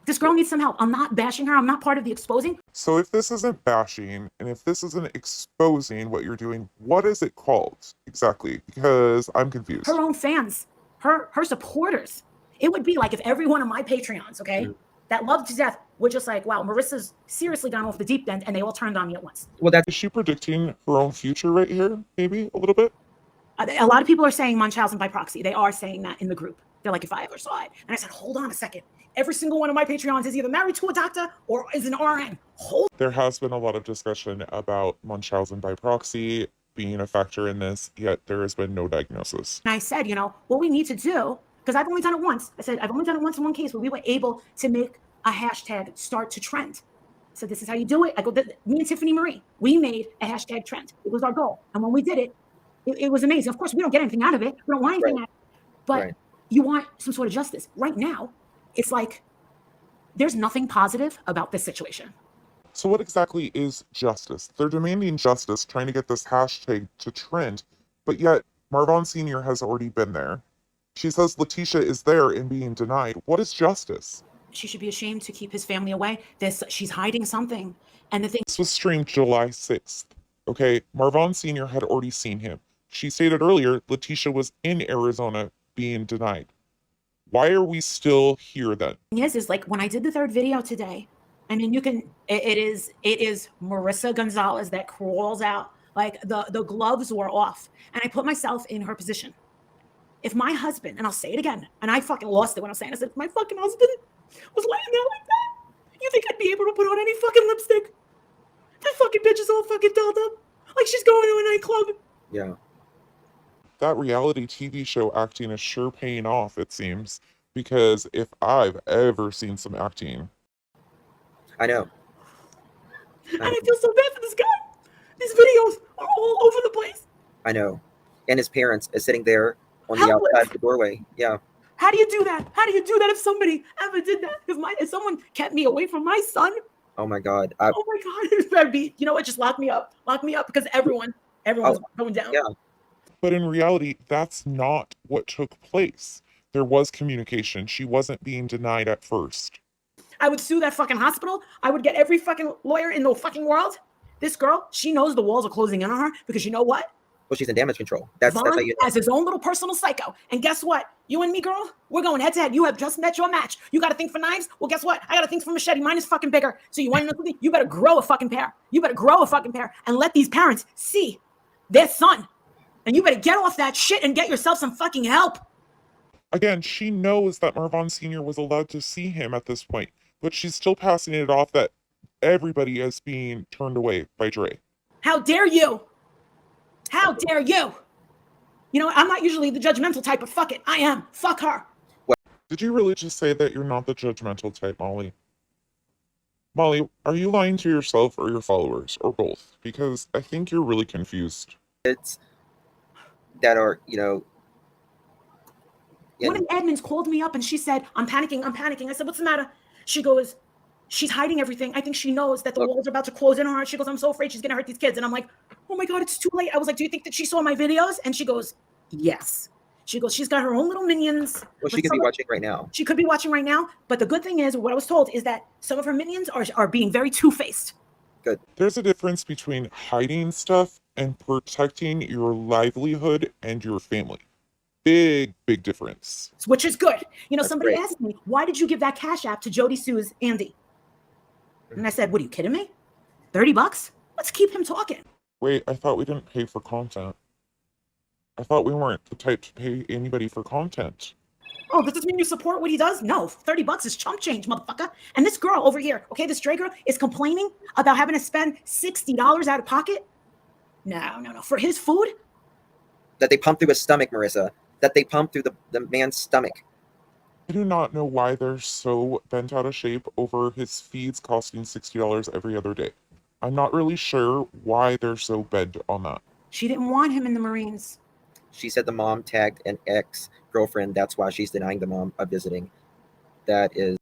This girl needs some help. I'm not bashing her. I'm not part of the exposing. So if this isn't bashing, and if this isn't exposing what you're doing, what is it called exactly? Because I'm confused. Her own fans, her supporters. It would be like if every one of my Patreons, okay, that loved to death were just like, wow, Marissa's seriously gone off the deep end, and they all turned on me at once. Well, Is she predicting her own future right here? Maybe a little bit? A lot of people are saying Munchausen by proxy. They are saying that in the group. They're like, if I ever saw it. And I said, hold on a second. Every single one of my Patreons is either married to a doctor or is an RN. There has been a lot of discussion about Munchausen by proxy being a factor in this, yet there has been no diagnosis. And I said, what we need to do, because I've only done it once. I said, I've only done it once in one case where we were able to make a hashtag start to trend. So this is how you do it. I go, me and Tiffany Marie, we made a hashtag trend. It was our goal. And when we did it, it was amazing. Of course, we don't get anything out of it. We don't want anything out of it. But you want some sort of justice. Right now, it's like there's nothing positive about this situation. So what exactly is justice? They're demanding justice, trying to get this hashtag to trend, but yet Marvon Sr. has already been there. She says Letitia is there and being denied. What is justice? She should be ashamed to keep his family away. She's hiding something. And the thing... This was streamed July 6th. Okay, Marvon Sr. had already seen him. She stated earlier Letitia was in Arizona being denied. Why are we still here then? Is like when I did the 3rd video today, I mean, it is Marissa Gonzalez that crawls out. Like the gloves were off. And I put myself in her position. If my husband, and I'll say it again, and I fucking lost it when I was saying it, I said, if my fucking husband was laying there like that, you think I'd be able to put on any fucking lipstick? That fucking bitch is all fucking dolled up. Like she's going to a nightclub. Yeah. That reality TV show acting is sure paying off, it seems, because if I've ever seen some acting. I know. And I feel so bad for this guy. These videos are all over the place. I know. And his parents is sitting there on the outside of the doorway. Yeah. How do you do that? How do you do that if somebody ever did that? If someone kept me away from my son? Oh my God. Oh my God. It better be, you know what? Just lock me up. Lock me up because everyone's going down. Yeah. But in reality, that's not what took place. There was communication. She wasn't being denied at first. I would sue that fucking hospital. I would get every fucking lawyer in the fucking world. This girl, she knows the walls are closing in on her because you know what? Well, she's in damage control. That's how you know. Has his own little personal psycho. And guess what? You and me, girl, we're going head to head. You have just met your match. You got a thing for knives? Well, guess what? I got a thing for machete. Mine is fucking bigger. So you want to know something? You better grow a fucking pair. You better grow a fucking pair and let these parents see their son. And you better get off that shit and get yourself some fucking help. Again, she knows that Marvon Sr. was allowed to see him at this point, but she's still passing it off that everybody is being turned away by Dre. How dare you? How dare you? You know, I'm not usually the judgmental type, but fuck it. I am. Fuck her. Did you really just say that you're not the judgmental type, Molly? Molly, are you lying to yourself or your followers, or both? Because I think you're really confused. Kids that are, you know... One of the admins called me up and she said, I'm panicking. I said, what's the matter? She goes, she's hiding everything. I think she knows that the walls are about to close in on her. She goes, I'm so afraid she's going to hurt these kids. And I'm like, oh my God, it's too late. I was like, do you think that she saw my videos? And she goes, yes. She goes, she's got her own little minions. Well, she could be watching right now. She could be watching right now. But the good thing is, what I was told is that some of her minions are being very two-faced. Good. There's a difference between hiding stuff and protecting your livelihood and your family. Big difference. Which is good. You know, That's somebody great. asked me, why did you give that Cash App to Jody Sue's Andy? And I said, what, are you kidding me? $30? Let's keep him talking. Wait, I thought we didn't pay for content. I thought we weren't the type to pay anybody for content. Oh, does this mean you support what he does? No, $30 is chump change, motherfucker. And this girl over here, okay, this Dre girl is complaining about having to spend $60 out of pocket. No. For his food? That they pump through his stomach, Marissa. That they pump through the man's stomach. I do not know why they're so bent out of shape over his feeds costing $60 every other day. I'm not really sure why they're so bent on that. She didn't want him in the Marines. She said the mom tagged an ex-girlfriend. That's why she's denying the mom a visiting. That is...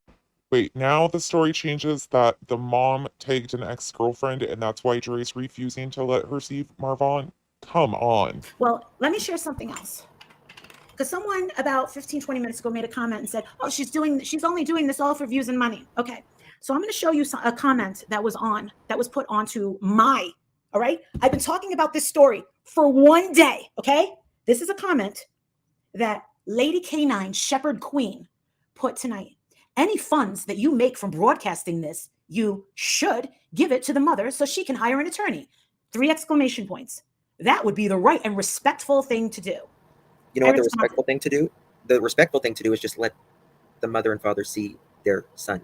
Wait, now the story changes that the mom tagged an ex-girlfriend and that's why Dre's refusing to let her see Marvon? Come on. Well, let me share something else. Because someone about 15, 20 minutes ago made a comment and said, oh, she's only doing this all for views and money. Okay, so I'm going to show you a comment that was put onto my, all right? I've been talking about this story for one day, okay? This is a comment that Lady Canine Shepherd Queen put tonight. Any funds that you make from broadcasting this, you should give it to the mother so she can hire an attorney. 3 exclamation points. That would be the right and respectful thing to do. You know what the respectful thing to do? The respectful thing to do is just let the mother and father see their son.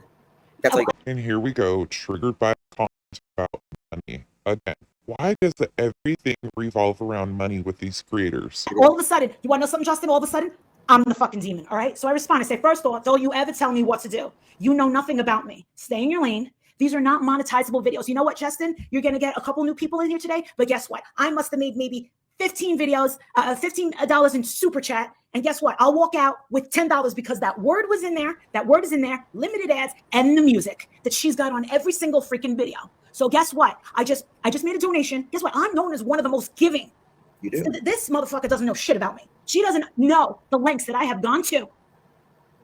That's all you got. And here we go, triggered by a comment about money. Again, why does everything revolve around money with these creators? All of a sudden, you want to know something, Justin? All of a sudden, I'm the fucking demon, all right? So I respond, I say, first off, don't you ever tell me what to do. You know nothing about me. Stay in your lane. These are not monetizable videos. You know what, Justin? You're going to get a couple new people in here today, but guess what? I must have made maybe 15 videos, $15 in super chat. And guess what? I'll walk out with $10 because that word was in there. That word is in there, limited ads, and the music that she's got on every single freaking video. So guess what? I just made a donation. Guess what? I'm known as one of the most giving. You do. This motherfucker doesn't know shit about me. She doesn't know the lengths that I have gone to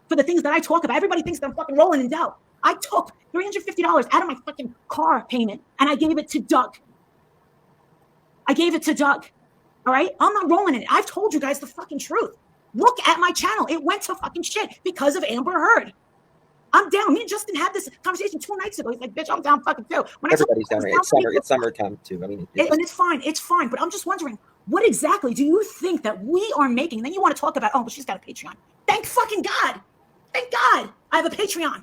for the things that I talk about. Everybody thinks that I'm fucking rolling in dough. I took $350 out of my fucking car payment and I gave it to Doug. All right? I'm not rolling in it. I've told you guys the fucking truth. Look at my channel. It went to fucking shit because of Amber Heard. I'm down. Me and Justin had this conversation 2 nights ago. He's like, bitch, I'm down fucking too. Everybody's down right. It's summertime too. I mean, and it's fine. But I'm just wondering, what exactly do you think that we are making? And then you want to talk about, oh, but she's got a Patreon. Thank fucking God. Thank God I have a Patreon.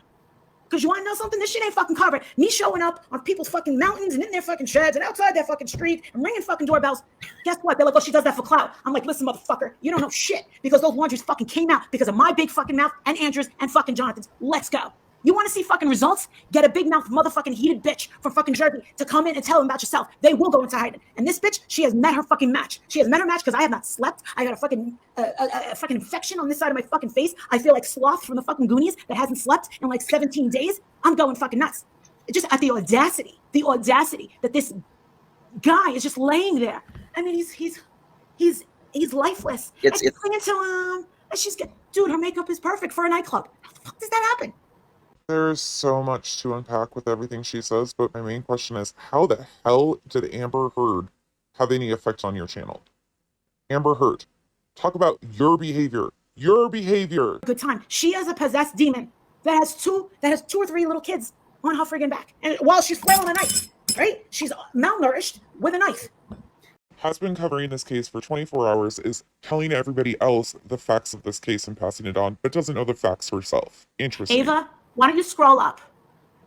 Because you want to know something? This shit ain't fucking covered. Me showing up on people's fucking mountains and in their fucking sheds and outside their fucking street and ringing fucking doorbells. Guess what? They're like, oh, she does that for clout. I'm like, listen, motherfucker, you don't know shit because those laundries fucking came out because of my big fucking mouth and Andrew's and fucking Jonathan's. Let's go. You want to see fucking results? Get a big mouth motherfucking heated bitch from fucking Jersey to come in and tell them about yourself. They will go into hiding. And this bitch, she has met her fucking match. She has met her match because I have not slept. I got a fucking infection on this side of my fucking face. I feel like Sloth from the fucking Goonies that hasn't slept in like 17 days. I'm going fucking nuts. It's just at the audacity that this guy is just laying there. I mean, he's lifeless. It's singing to him. And she's dude, her makeup is perfect for a nightclub. How the fuck does that happen? There's so much to unpack with everything she says, but my main question is, how the hell did Amber Heard have any effect on your channel? Amber Heard, talk about your behavior. Your behavior. Good time. She is a possessed demon that has two or three little kids on her friggin' back. And while she's flailing a knife, right? She's malnourished with a knife. Has been covering this case for 24 hours, is telling everybody else the facts of this case and passing it on, but doesn't know the facts herself. Interesting. Ava, why don't you scroll up?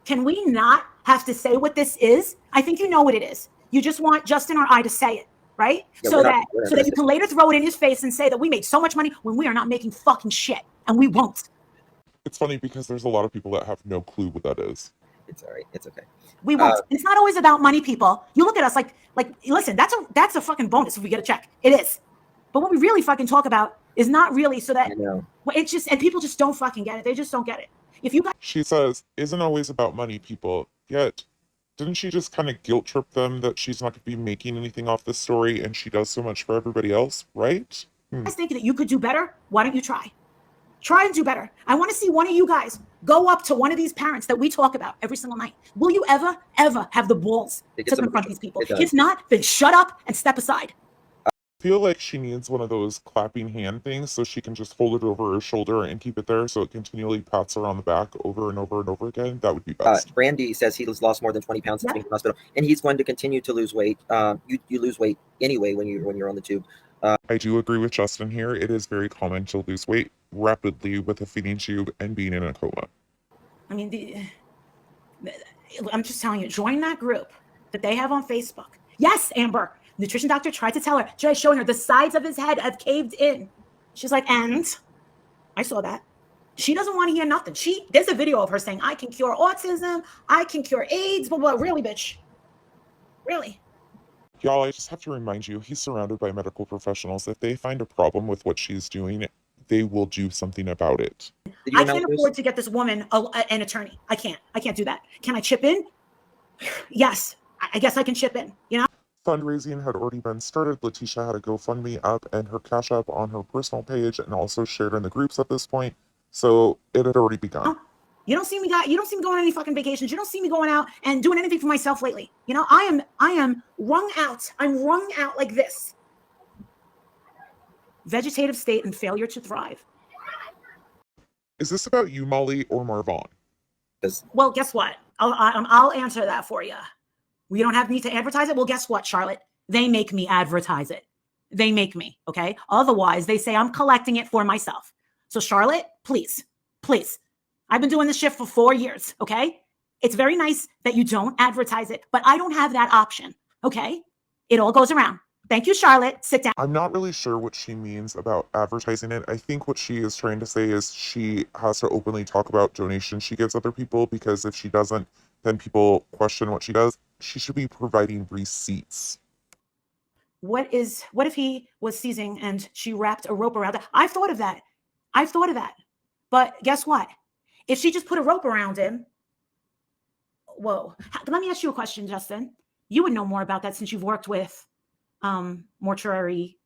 Can we not have to say what this is? I think you know what it is. You just want Justin or I to say it, right? Yeah, so that you can later throw it in his face and say that we made so much money when we are not making fucking shit, and we won't. It's funny because there's a lot of people that have no clue what that is. It's all right. It's okay. We won't. It's not always about money, people. You look at us like listen, that's a fucking bonus if we get a check. It is. But what we really fucking talk about is not really so that it's just, and people just don't fucking get it. They just don't get it. If you guys, she says, isn't always about money, people. Yet, didn't she just kind of guilt trip them that she's not going to be making anything off this story and she does so much for everybody else, right? guys think that you could do better, why don't you try? Try and do better. I want to see one of you guys go up to one of these parents that we talk about every single night. Will you ever have the balls to confront these people? If not, then shut up and step aside. I feel like she needs one of those clapping hand things so she can just hold it over her shoulder and keep it there so it continually pats her on the back over and over and over again. That would be best. Randy says he's lost more than 20 pounds since being in the hospital, and he's going to continue to lose weight. You lose weight anyway when you're on the tube. I do agree with Justin here. It is very common to lose weight rapidly with a feeding tube and being in a coma. I mean, I'm just telling you, join that group that they have on Facebook. Yes, Amber. Nutrition doctor tried to tell her, showing her the sides of his head have caved in. She's like, and I saw that. She doesn't want to hear nothing. There's a video of her saying, I can cure autism, I can cure AIDS, but what, really, bitch? Really? Y'all, I just have to remind you, he's surrounded by medical professionals. If they find a problem with what she's doing, they will do something about it. I can't afford to get this woman an attorney. I can't do that. Can I chip in? Yes, I guess I can chip in, you know? Fundraising had already been started. Letitia had a GoFundMe up and her Cash App on her personal page and also shared in the groups at this point. So it had already begun. You don't see me going on any fucking vacations. You don't see me going out and doing anything for myself lately. You know, I am wrung out. I'm wrung out like this. Vegetative state and failure to thrive. Is this about you, Molly, or Marvon? Well, guess what? I'll answer that for you. We don't need to advertise it. Well, guess what, Charlotte? They make me advertise it. They make me, okay? Otherwise, they say I'm collecting it for myself. So Charlotte, please. I've been doing this shit for 4 years, okay? It's very nice that you don't advertise it, but I don't have that option, okay? It all goes around. Thank you, Charlotte. Sit down. I'm not really sure what she means about advertising it. I think what she is trying to say is she has to openly talk about donations she gives other people, because if she doesn't, then people question what she does. She should be providing receipts. What if he was seizing and she wrapped a rope around it? I've thought of that. But guess what? If she just put a rope around him, whoa. Let me ask you a question, Justin. You would know more about that since you've worked with mortuary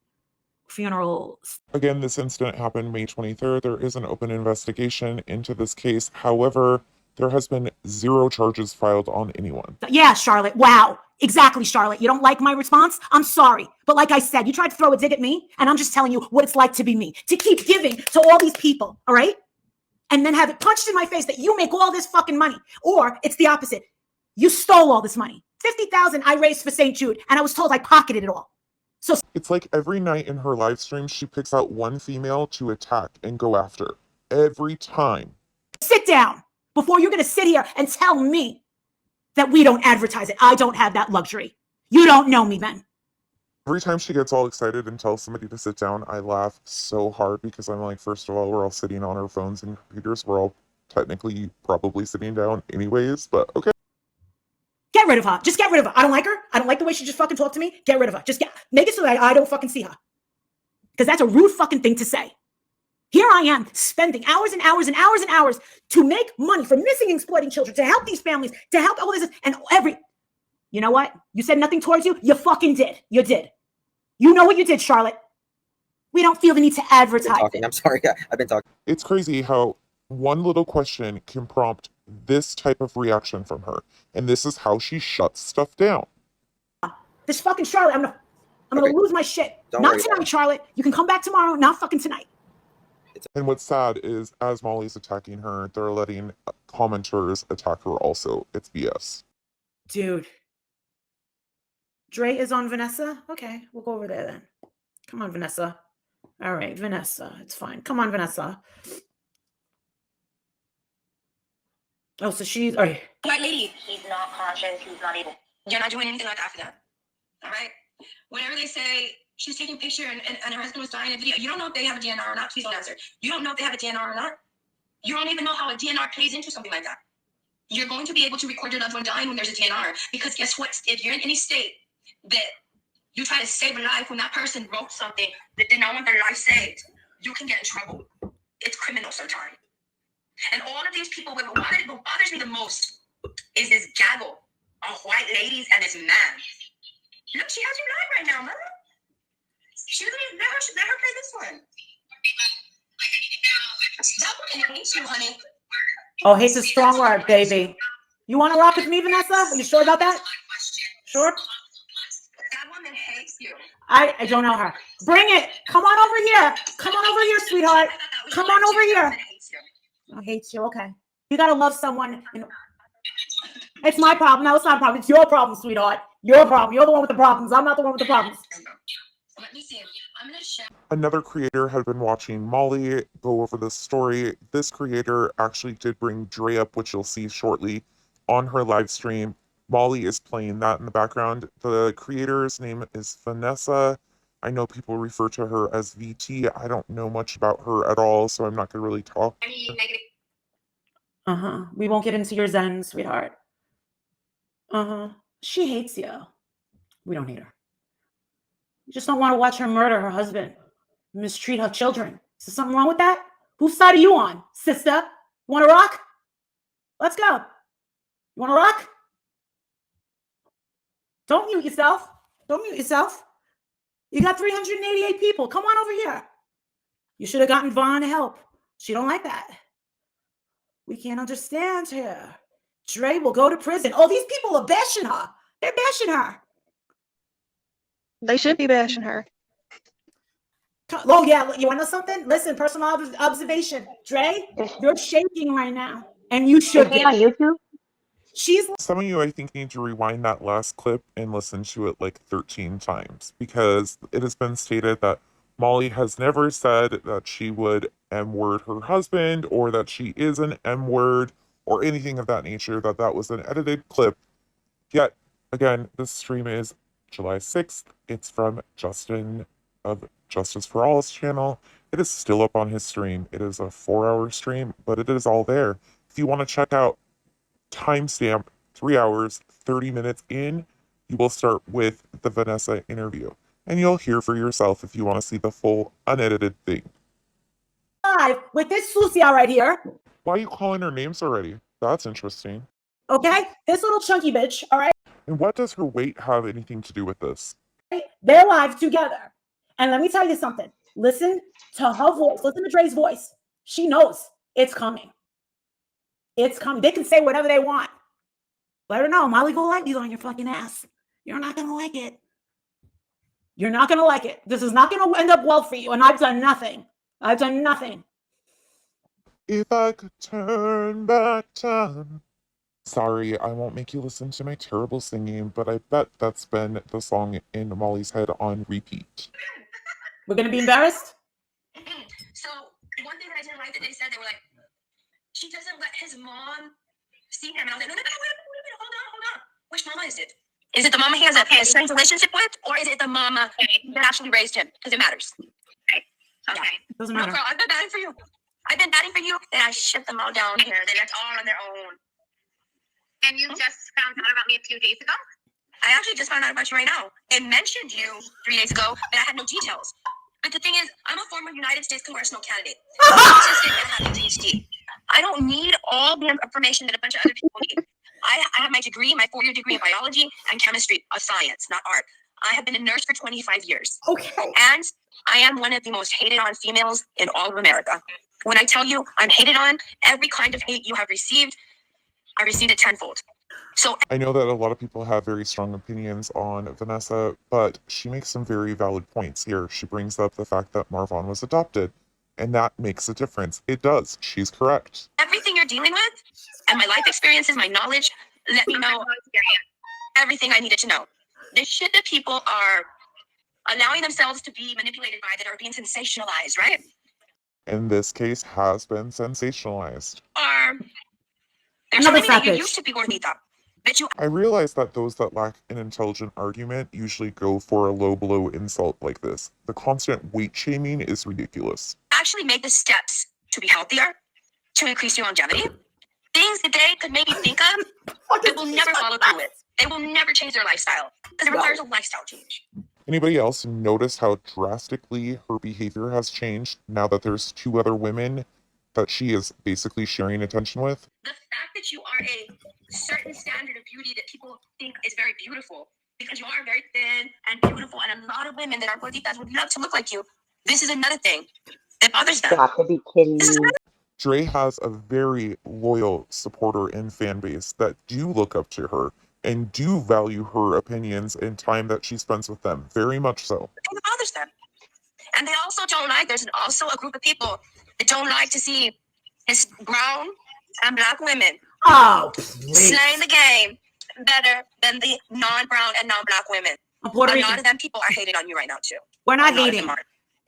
funeral. Again, this incident happened May 23rd. There is an open investigation into this case. However, there has been 0 charges filed on anyone. Yeah, Charlotte. Wow. Exactly, Charlotte. You don't like my response? I'm sorry. But like I said, you tried to throw a dig at me, and I'm just telling you what it's like to be me, to keep giving to all these people, all right? And then have it punched in my face that you make all this fucking money. Or it's the opposite. You stole all this money. $50,000 I raised for St. Jude, and I was told I pocketed it all. So it's like every night in her live stream, she picks out one female to attack and go after. Every time. Sit down before you're going to sit here and tell me that we don't advertise it. I don't have that luxury. You don't know me, Ben. Every time she gets all excited and tells somebody to sit down, I laugh so hard because I'm like, first of all, we're all sitting on our phones and computers. We're all technically probably sitting down anyways, but okay. Get rid of her. Just get rid of her. I don't like her. I don't like the way she just fucking talked to me. Get rid of her. Make it so that I don't fucking see her. Because that's a rude fucking thing to say. Here I am spending hours and hours and hours and hours to make money for missing and exploiting children, to help these families, to help all this, and you know what? You said nothing towards you? You fucking did. You did. You know what you did, Charlotte. We don't feel the need to advertise it. I'm sorry. I've been talking. It's crazy how one little question can prompt this type of reaction from her. And this is how she shuts stuff down. This fucking Charlotte, I'm gonna lose my shit. Not tonight, Charlotte. You can come back tomorrow, not fucking tonight. And what's sad is as Molly's attacking her, they're letting commenters attack her also. It's BS. Dude. Dre is on Vanessa? Okay, we'll go over there then. Come on, Vanessa. All right, Vanessa. It's fine. Come on, Vanessa. Oh, so she's... All right. White lady. He's not conscious. He's not able. You're not doing anything like after that. All right? Whenever they say she's taking a picture and her husband was dying in a video, you don't know if they have a DNR or not. Please don't answer. You don't know if they have a DNR or not. You don't even know how a DNR plays into something like that. You're going to be able to record your loved one dying when there's a DNR. Because guess what? If you're in any state that you try to save a life when that person wrote something that did not want their life saved, you can get in trouble. It's criminal sometimes. And all of these people, what bothers me the most is this gaggle of white ladies and this man. Look, she has you live right now, man. She She didn't let her play this one. That woman hates you, honey. Oh, hate's a strong word, baby. You want to rock with me, Vanessa? Are you sure about that? Sure? That woman hates you. I don't know her. Bring it. Come on over here. Come on over here, sweetheart. Come on over here. I hate you. Okay. You got to love someone. It's my problem. No, it's not a problem. It's your problem, sweetheart. Your problem. You're the one with the problems. I'm not the one with the problems. Let me see. I'm going to share. Another creator had been watching Molly go over this story. This creator actually did bring Dre up, which you'll see shortly on her live stream. Molly is playing that in the background. The creator's name is Vanessa. I know people refer to her as VT. I don't know much about her at all, so I'm not going to really talk. We won't get into your zen, sweetheart. She hates you. We don't hate her. You just don't want to watch her murder her husband, mistreat her children. Is there something wrong with that? Whose side are you on, sister? You want to rock? Let's go. You want to rock? Don't mute yourself. Don't mute yourself. You got 388 people. Come on over here. You should have gotten Vaughn to help. She don't like that. We can't understand her. Dre will go to prison. Oh, these people are bashing her. They're bashing her. They should be bashing her. Oh, yeah. You want to know something? Listen, personal observation. Dre, you're shaking right now. And you should be. On YouTube? She's Some of you, I think, need to rewind that last clip and listen to it like 13 times, because it has been stated that Molly has never said that she would M-word her husband or that she is an M-word or anything of that nature, that that was an edited clip. Yet, again, this stream is July 6th. It's from Justin of Justice for All's channel. It is still up on his stream. It is a 4-hour stream, but it is all there. If you want to check out timestamp 3 hours, 30 minutes in, you will start with the Vanessa interview. And you'll hear for yourself if you want to see the full unedited thing. live with this Lucia right here. Why are you calling her names already? That's interesting. Okay? This little chunky bitch, all right? And what does her weight have anything to do with this? They're live together. And let me tell you something. Listen to her voice. Listen to Dre's voice. She knows it's coming. It's coming. They can say whatever they want. Let her know. Molly go like these on your fucking ass. You're not going to like it. You're not going to like it. This is not going to end up well for you. And I've done nothing. I've done nothing. If I could turn back time. Sorry, I won't make you listen to my terrible singing, but I bet that's been the song in Molly's head on repeat. We're going to be embarrassed? So, one thing that I didn't like that they said, they were like, she doesn't let his mom see him. And I was like, no, wait a minute, hold on. Which mama is it? Is it the mama he has a strange relationship with, or is it the mama that actually raised him? Because it matters. Okay. Doesn't No, matter. girl, I've been batting for you. Then I shipped them all down here. That's all on their own. And you just found out about me a few days ago? I actually just found out about you right now. It mentioned you 3 days ago, and I had no details. But the thing is, I'm a former United States congressional candidate. I'm autistic and have ADHD. I don't need all the information that a bunch of other people need. I have my degree, my 4-year degree in biology and chemistry of science, not art. I have been a nurse for 25 years. Okay. And I am one of the most hated on females in all of America. When I tell you I'm hated on, every kind of hate you have received, I received it tenfold. So I know that a lot of people have very strong opinions on Vanessa, but she makes some very valid points here. She brings up the fact that Marvon was adopted, and that makes a difference. It does. She's correct. everything you're dealing with and my life experiences, my knowledge, let me know everything I needed to know. The shit that people are allowing themselves to be manipulated by, that are being sensationalized, right? In this case, has been sensationalized. Are they're Another telling me that fat you bitch. used to be gordita, that you I realize that those that lack an intelligent argument usually go for a low blow insult like this. The constant weight shaming is ridiculous. actually make the steps to be healthier, to increase your longevity. Things that they could maybe think of, that will never follow through with. They will never change their lifestyle because it requires a lifestyle change. Anybody else notice how drastically her behavior has changed now that there's 2 other women that she is basically sharing attention with? The fact that you are a certain standard of beauty that people think is very beautiful, because you are very thin and beautiful and a lot of women that are gorditas would love to look like you. This is another thing that bothers them. Got to be kidding This is me. Dre has a very loyal supporter and fan base that do look up to her and do value her opinions and time that she spends with them, very much so. It bothers them. And they also don't like, there's also a group of people that don't like to see his brown and black women slaying the game better than the non-brown and non-black women. I'm Puerto A Rican. lot of them people are hating on you right now too. We're not A lot of hating. them are.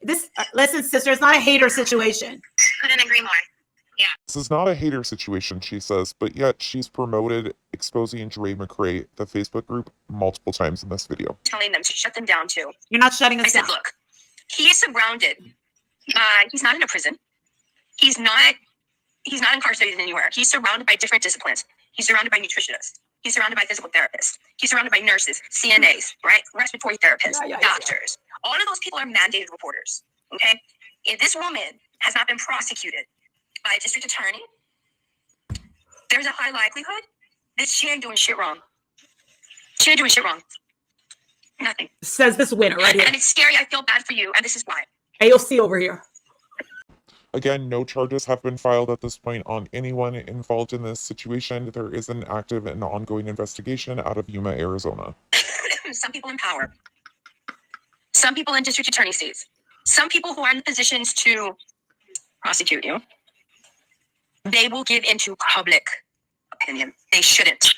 This, listen, sister, it's not a hater situation. Couldn't agree more. This is not a hater situation, she says, but yet she's promoted exposing Dre McRae, the Facebook group, multiple times in this video. Telling them to shut them down too. You're not shutting I us said, down. look, he is surrounded. He's not in a prison. He's not incarcerated anywhere. He's surrounded by different disciplines. He's surrounded by nutritionists. He's surrounded by physical therapists. He's surrounded by nurses, CNAs, right? Respiratory therapists, doctors. All of those people are mandated reporters. Okay? If this woman has not been prosecuted by a district attorney, there's a high likelihood that she ain't doing shit wrong. She ain't doing shit wrong. Nothing. Says this winner right here. And it's scary. I feel bad for you, and this is why. AOC over here. Again, no charges have been filed at this point on anyone involved in this situation. There is an active and ongoing investigation out of Yuma, Arizona. Some people in power, some people in district attorney seats, some people who are in positions to prosecute you, they will give into public opinion. They shouldn't.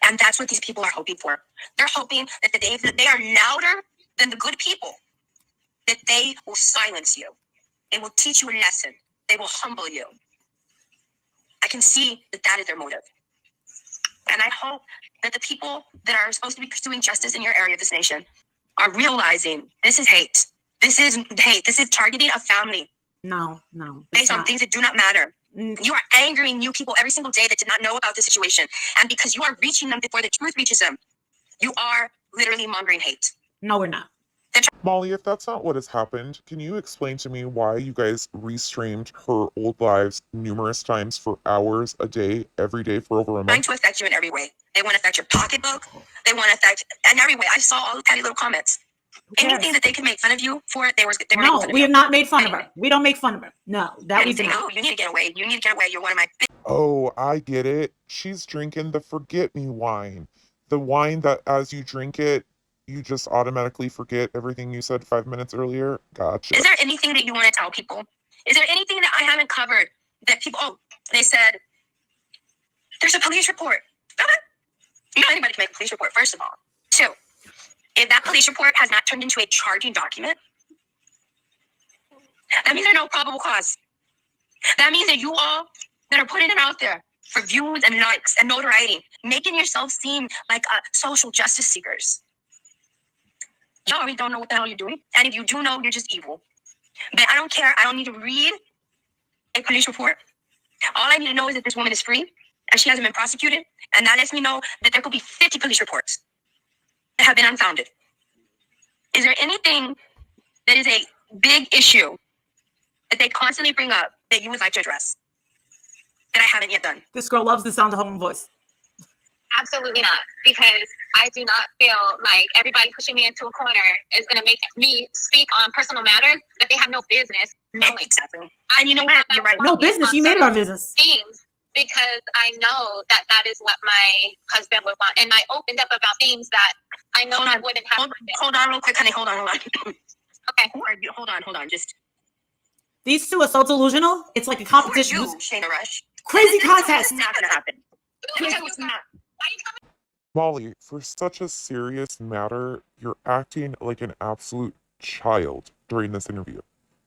And that's what these people are hoping for. They're hoping that they are louder than the good people, that they will silence you. They will teach you a lesson. They will humble you. I can see that that is their motive. And I hope that the people that are supposed to be pursuing justice in your area of this nation are realizing this is hate. This is hate. This is targeting a family No. based on things that do not matter. You are angering new people every single day that did not know about this situation. And because you are reaching them before the truth reaches them, you are literally mongering hate. No, we're not. Molly, if that's not what has happened, can you explain to me why you guys restreamed her old lives numerous times for hours a day, every day for over a Trying month? to affect you in every way. They want to affect your pocketbook. They want to affect in every way. I saw all the petty little comments. Anything that they can make fun of you for, they were No, making fun we of have not made fun of her. We don't make fun of her. No, that we you. do not. Oh, you need to get away. You need to get away. You're one of my Oh, I get it. She's drinking the forget me wine. The wine that as you drink it, you just automatically forget everything you said 5 minutes earlier. Gotcha. Is there anything that you want to tell people? Is there anything that I haven't covered that people, they said, there's a police report. Okay. You know, anybody can make a police report, first of all. Two, if that police report has not turned into a charging document, that means there's no probable cause. That means that you all that are putting it out there for views and likes and notoriety, making yourself seem like social justice seekers. Y'all already don't know what the hell you're doing. And if you do know, you're just evil. But I don't care. I don't need to read a police report. All I need to know is that this woman is free and she hasn't been prosecuted. And that lets me know that there could be 50 police reports that have been unfounded. Is there anything that is a big issue that they constantly bring up that you would like to address that I haven't yet done? This girl loves the sound of her own voice. Absolutely not, because I do not feel like everybody pushing me into a corner is going to make me speak on personal matters that they have no business knowing. Exactly. And you know what? You're right. No business. You made it our business. Things, because I know that that is what my husband would want, and I opened up about things that I know I wouldn't have. Hold on real quick, honey. Hold on. Okay. Who are you? Hold on. Just These two are so delusional. It's like a competition. Who are you, Shayna Rush? Crazy This contest. is not going to happen. Let me tell you what's not. Molly, for such a serious matter, you're acting like an absolute child during this interview.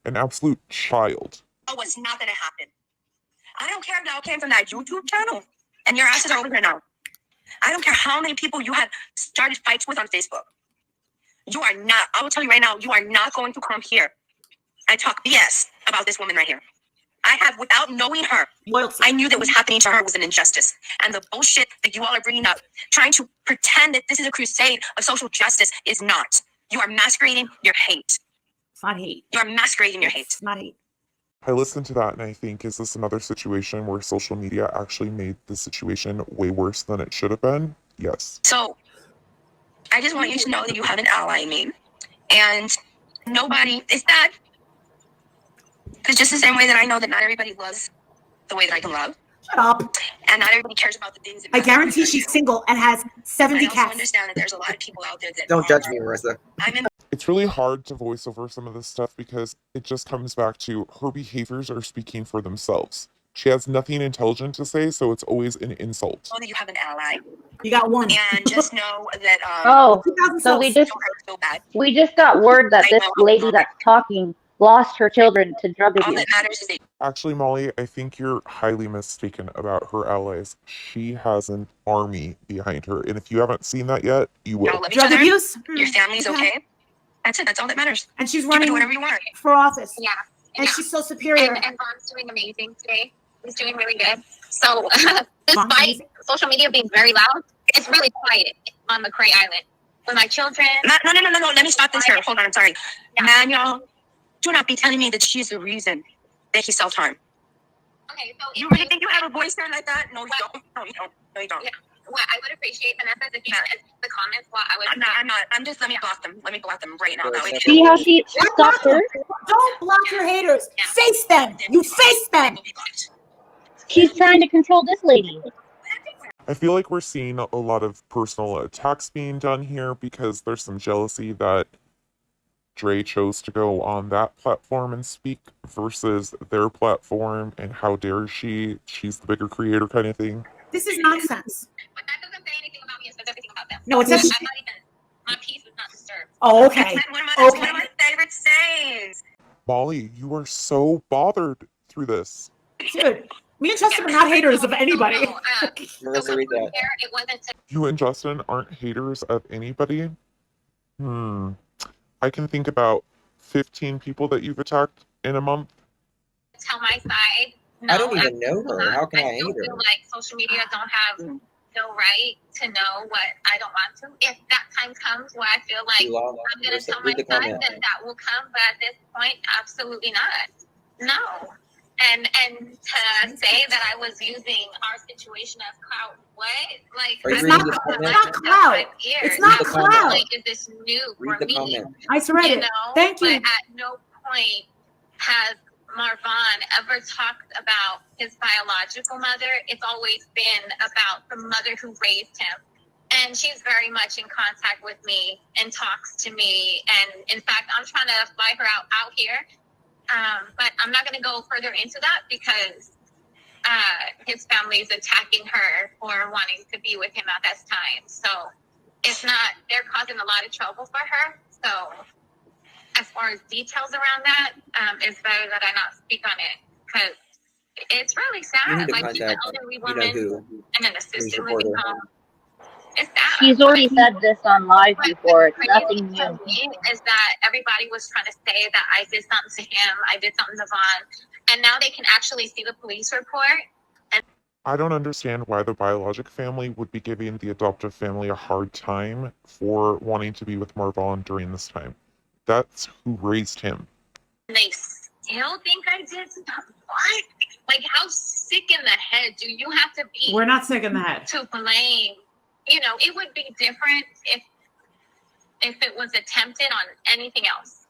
An absolute child. Oh, what's not going to happen? I don't care if that came from that YouTube channel and your asses are over here now. I don't care how many people you have started fights with on Facebook. You are not, I will tell you right now, you are not going to come here and talk BS about this woman right here. I have, without knowing her, Loyalty. I knew that what was happening to her was an injustice. And the bullshit that you all are bringing up, trying to pretend that this is a crusade of social justice, is not. You are masquerading your hate. It's not hate. You are masquerading your hate. It's not hate. I listened to that and I think, is this another situation where social media actually made the situation way worse than it should have been? Yes. So, I just want you to know that you have an ally in me. And nobody, it's that, because just the same way that I know that not everybody loves the way that I can love, Shut up. and not everybody cares about the things that I matter. guarantee she's single and has 70 I also cats. understand that there's a lot of people out there that Don't judge me, Marissa. I'm in It's really hard to voice over some of this stuff because it just comes back to her behaviors are speaking for themselves. She has nothing intelligent to say, so it's always an insult. know that you have an ally, You got one. and just know that Oh, 2,000 so we subs. just don't hurt so bad. we just got word that this lady that's talking lost her children to drug All abuse. that matters is that Actually, Molly, I think you're highly mistaken about her allies. She has an army behind her, and if you haven't seen that yet, you y'all will. love each Drug other. abuse? Your family's okay. That's it. That's all that matters. And she's You can do running whatever you want. for office. Yeah. And Yeah. she's so superior. And Ron's doing amazing today. He's doing really good. So Ron's despite amazing. social media being very loud, it's really quiet on McCray Island. With my children. No. Let me stop this here. Hold on. I'm sorry. Yeah. Manuel, do not be telling me that she's the reason that he self-harmed. Okay, so You really think you have a voice there like that? No, you don't. No, you don't. No, you don't. Yeah. What I would appreciate, Vanessa, is if you said the comments while I was. I'm not. I'm just, let me block them. Let me block them right now. That way See how she stopped her? Don't block your haters. Yeah. Face them. You face them. will be blocked. She's trying to control this lady. I feel like we're seeing a lot of personal attacks being done here because there's some jealousy that Dre chose to go on that platform and speak versus their platform, and how dare she's the bigger creator kind of thing. This is nonsense. But that doesn't say anything about me. It says everything about them. No, it says- I'm not even. My peace is not disturbed. Oh, okay. That's one Okay. of my favorite sayings. Molly, you are so bothered through this. Dude, me and Justin are not haters of anybody. No, Marissa, read that. It wasn't to You and Justin aren't haters of anybody? I can think about 15 people that you've attacked in a month. tell my side. No, I don't even know her. not. How can I still hate her? feel like social media don't have no right to know what I don't want to. If that time comes where I feel like I'm going to tell my Read the son, comment. then that will come. But at this point, absolutely not. No. And to say that I was using our situation as clout, what? Like, Are you I've reading been the doing comment? this It's not for clout. 5 years. It's not the comment. clout. Like, is this new Read for the me? comment. I read You it. know, Thank you. but at no point has Marvon ever talked about his biological mother. It's always been about the mother who raised him. And she's very much in contact with me and talks to me. And in fact, I'm trying to fly her out here. But I'm not going to go further into that because his family is attacking her for wanting to be with him at this time. So it's not, they're causing a lot of trouble for her. So as far as details around that, it's better that I not speak on it because it's really You sad. need to Like, she's an contact, elderly you know woman who. and an assisted living reporter. home. It's sad. She's already said this on live But before. It's the nothing crazy thing new. to me is that everybody was trying to say that I did something to him, I did something to Vaughn, and now they can actually see the police report. I don't understand why the biologic family would be giving the adoptive family a hard time for wanting to be with Marvon during this time. That's who raised him. And they still think I did something. What? Like, how sick in the head do you have to be We're not sick in the head. to blame? You know, it would be different if it was attempted on anything else.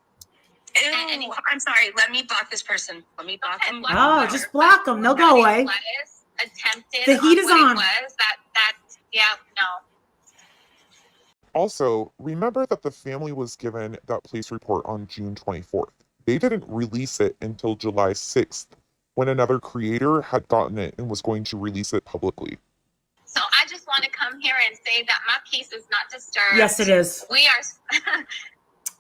Ew, I'm sorry. Let me block this person. Let me block him. Oh, just block them. They'll go away. Attempted The heat is what it on. was, that, yeah, no. Also, remember that the family was given that police report on June 24th. They didn't release it until July 6th, when another creator had gotten it and was going to release it publicly. So I just want to come here and say that my peace is not disturbed. Yes, it is. We are,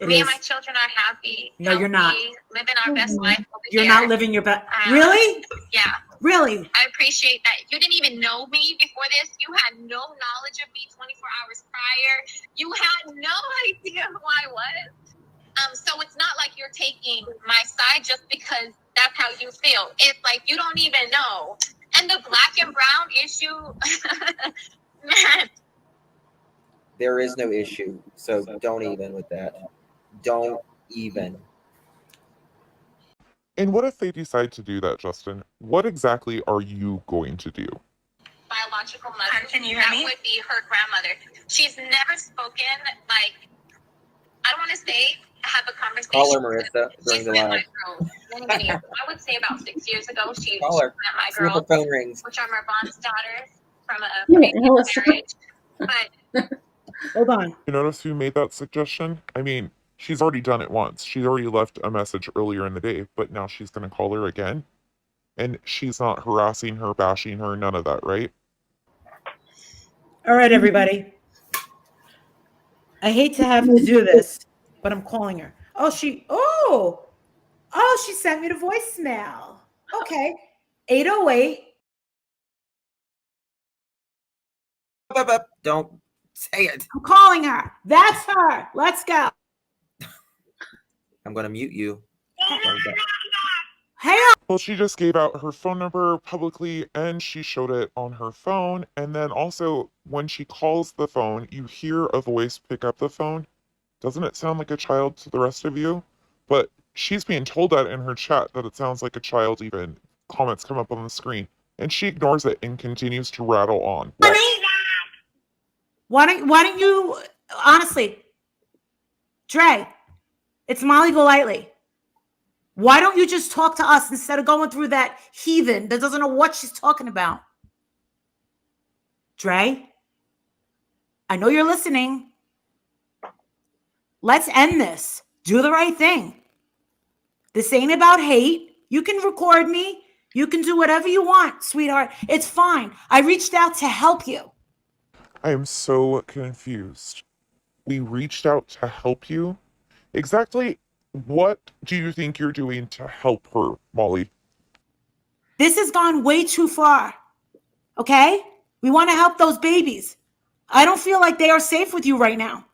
It me is. and my children are happy. No, you're not. healthy, living our best life over You're here. not living your best. Really? Yeah, Really? I appreciate that. You didn't even know me before this. You had no knowledge of me 24 hours prior. You had no idea who I was. So it's not like you're taking my side just because that's how you feel. It's like you don't even know. And the black and brown issue, man. There is no issue, so don't even with that. Don't even. And what if they decide to do that, Justin? What exactly are you going to do? Biological mother. Can you hear that me? would be her grandmother. She's never spoken, like, I don't want to say have a conversation. Call her, Marissa, during She's the been my live. girl many years. I would say about 6 years ago, she Call her. met my See if her girl, phone rings. which are Marvan's daughters from a Yeah, previous Melissa. marriage. But Hold on. You notice who made that suggestion? I mean, she's already done it once. She's already left a message earlier in the day, but now she's going to call her again. And she's not harassing her, bashing her, none of that, right? All right, everybody. I hate to have to do this, but I'm calling her. Oh, she sent me the voicemail. Okay. 808. Don't say it. I'm calling her. That's her. Let's go. I'm going to mute you. Hey, Well, she just gave out her phone number publicly and she showed it on her phone. And then also, when she calls the phone, you hear a voice pick up the phone. Doesn't it sound like a child to the rest of you? But she's being told that in her chat that it sounds like a child, even. Comments come up on the screen. And she ignores it and continues to rattle on. why don't you, honestly, Dre, it's Molly Golightly. Why don't you just talk to us instead of going through that heathen that doesn't know what she's talking about? Dre, I know you're listening. Let's end this. Do the right thing. This ain't about hate. You can record me. You can do whatever you want, sweetheart. It's fine. I reached out to help you. I am so confused. We reached out to help you? Exactly what do you think you're doing to help her, Molly? This has gone way too far. Okay? We want to help those babies. I don't feel like they are safe with you right now.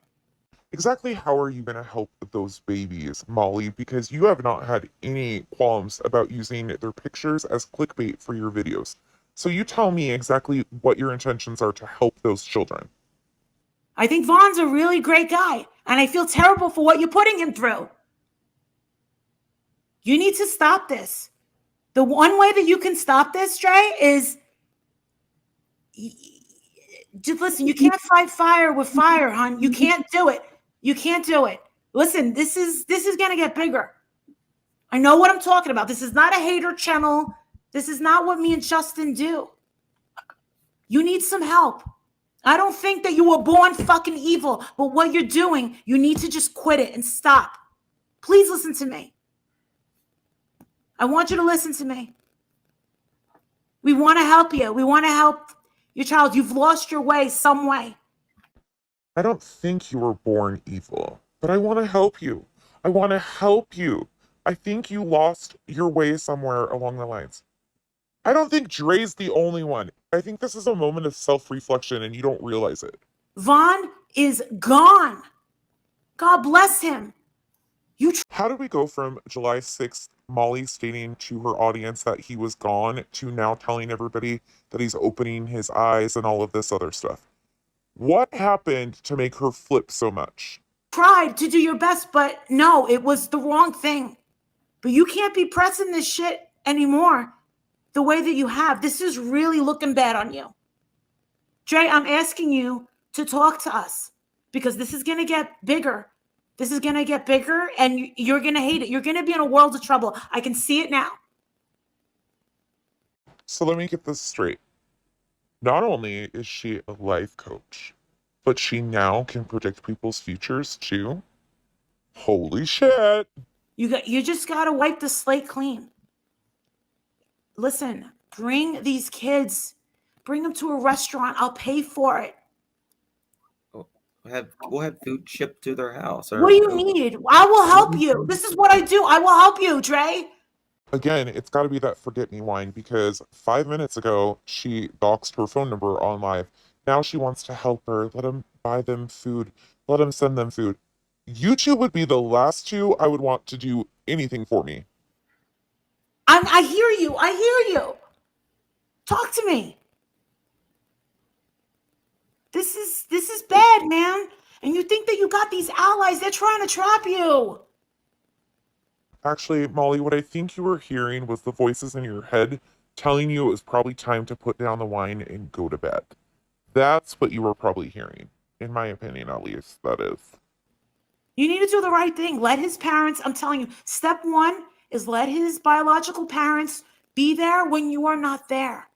Exactly how are you going to help those babies, Molly? Because you have not had any qualms about using their pictures as clickbait for your videos. So you tell me exactly what your intentions are to help those children. I think Vaughn's a really great guy, and I feel terrible for what you're putting him through. You need to stop this. The one way that you can stop this, Dre, is just listen. You can't fight fire with fire, hon. You can't do it. You can't do it. Listen, this is gonna get bigger. I know what I'm talking about. This is not a hater channel. This is not what me and Justin do. You need some help. I don't think that you were born fucking evil, but what you're doing, you need to just quit it and stop. Please listen to me. I want you to listen to me. We want to help you. We want to help your child. You've lost your way some way. I don't think you were born evil, but I want to help you. I want to help you. I think you lost your way somewhere along the lines. I don't think Dre's the only one. I think this is a moment of self-reflection and you don't realize it. Vaughn is gone. God bless him. How did we go from July 6th, Molly stating to her audience that he was gone, to now telling everybody that he's opening his eyes and all of this other stuff? What happened to make her flip so much? Tried to do your best, but no, it was the wrong thing. But you can't be pressing this shit anymore the way that you have. This is really looking bad on you. Dre, I'm asking you to talk to us because this is going to get bigger. This is going to get bigger and you're going to hate it. You're going to be in a world of trouble. I can see it now. So let me get this straight. Not only is she a life coach, but she now can predict people's futures too? Holy shit! You just got to wipe the slate clean. Listen, bring these kids, bring them to a restaurant. I'll pay for it. We'll have food shipped to their house. What do you need? I will help you. This is what I do. I will help you, Dre. Again, it's got to be that forget me wine because 5 minutes ago she doxed her phone number on live. Now she wants to help her. Let him buy them food. Let him send them food. You two would be the last two I would want to do anything for me. I hear you. I hear you. Talk to me. This is bad, man. And you think that you got these allies, they're trying to trap you. Actually, Molly, what I think you were hearing was the voices in your head telling you it was probably time to put down the wine and go to bed. That's what you were probably hearing. In my opinion, at least, that is. You need to do the right thing. Let his parents, I'm telling you, step one is let his biological parents be there when you are not there.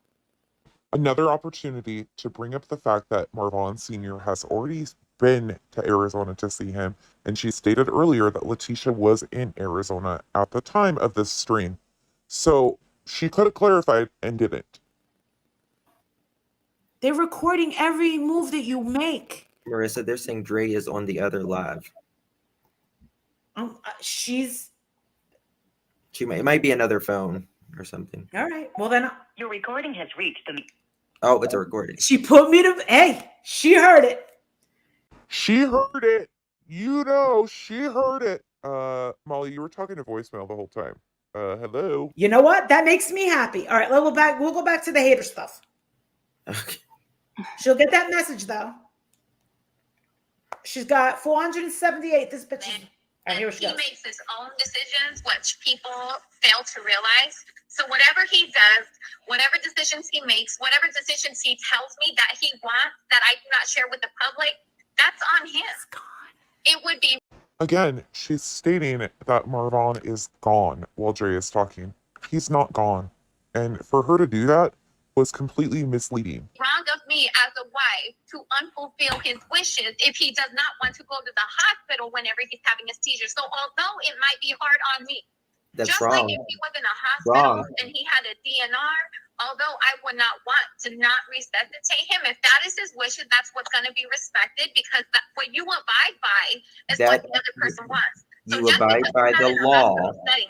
Another opportunity to bring up the fact that Marvon Sr. has already been to Arizona to see him, and she stated earlier that Letitia was in Arizona at the time of this stream. So she could have clarified and didn't. They're recording every move that you make. Marissa, they're saying Dre is on the other live. It might be another phone or something. All right. Well, then. Your recording has reached the. Oh, it's a recording. She put me to. Hey, she heard it. She heard it. You know, she heard it. Molly, you were talking to voicemail the whole time. Hello. You know what? That makes me happy. All right, we'll go back to the hater stuff. Okay. She'll get that message though. She's got 478. This bitch is. All right, here she goes. He makes his own decisions, which people fail to realize. So whatever he does, whatever decisions he makes, whatever decisions he tells me that he wants that I do not share with the public, that's on him. It would be. Again, she's stating that Marvon is gone while Dre is talking. He's not gone. And for her to do that was completely misleading. Wrong of me as a wife to unfulfill his wishes if he does not want to go to the hospital whenever he's having a seizure. So although it might be hard on me, That's just wrong. like if he was in a hospital and he had a DNR, although I would not want to not resuscitate him, if that is his wishes, that's what's going to be respected, because what you abide by is what the other person wants. So You abide by the law,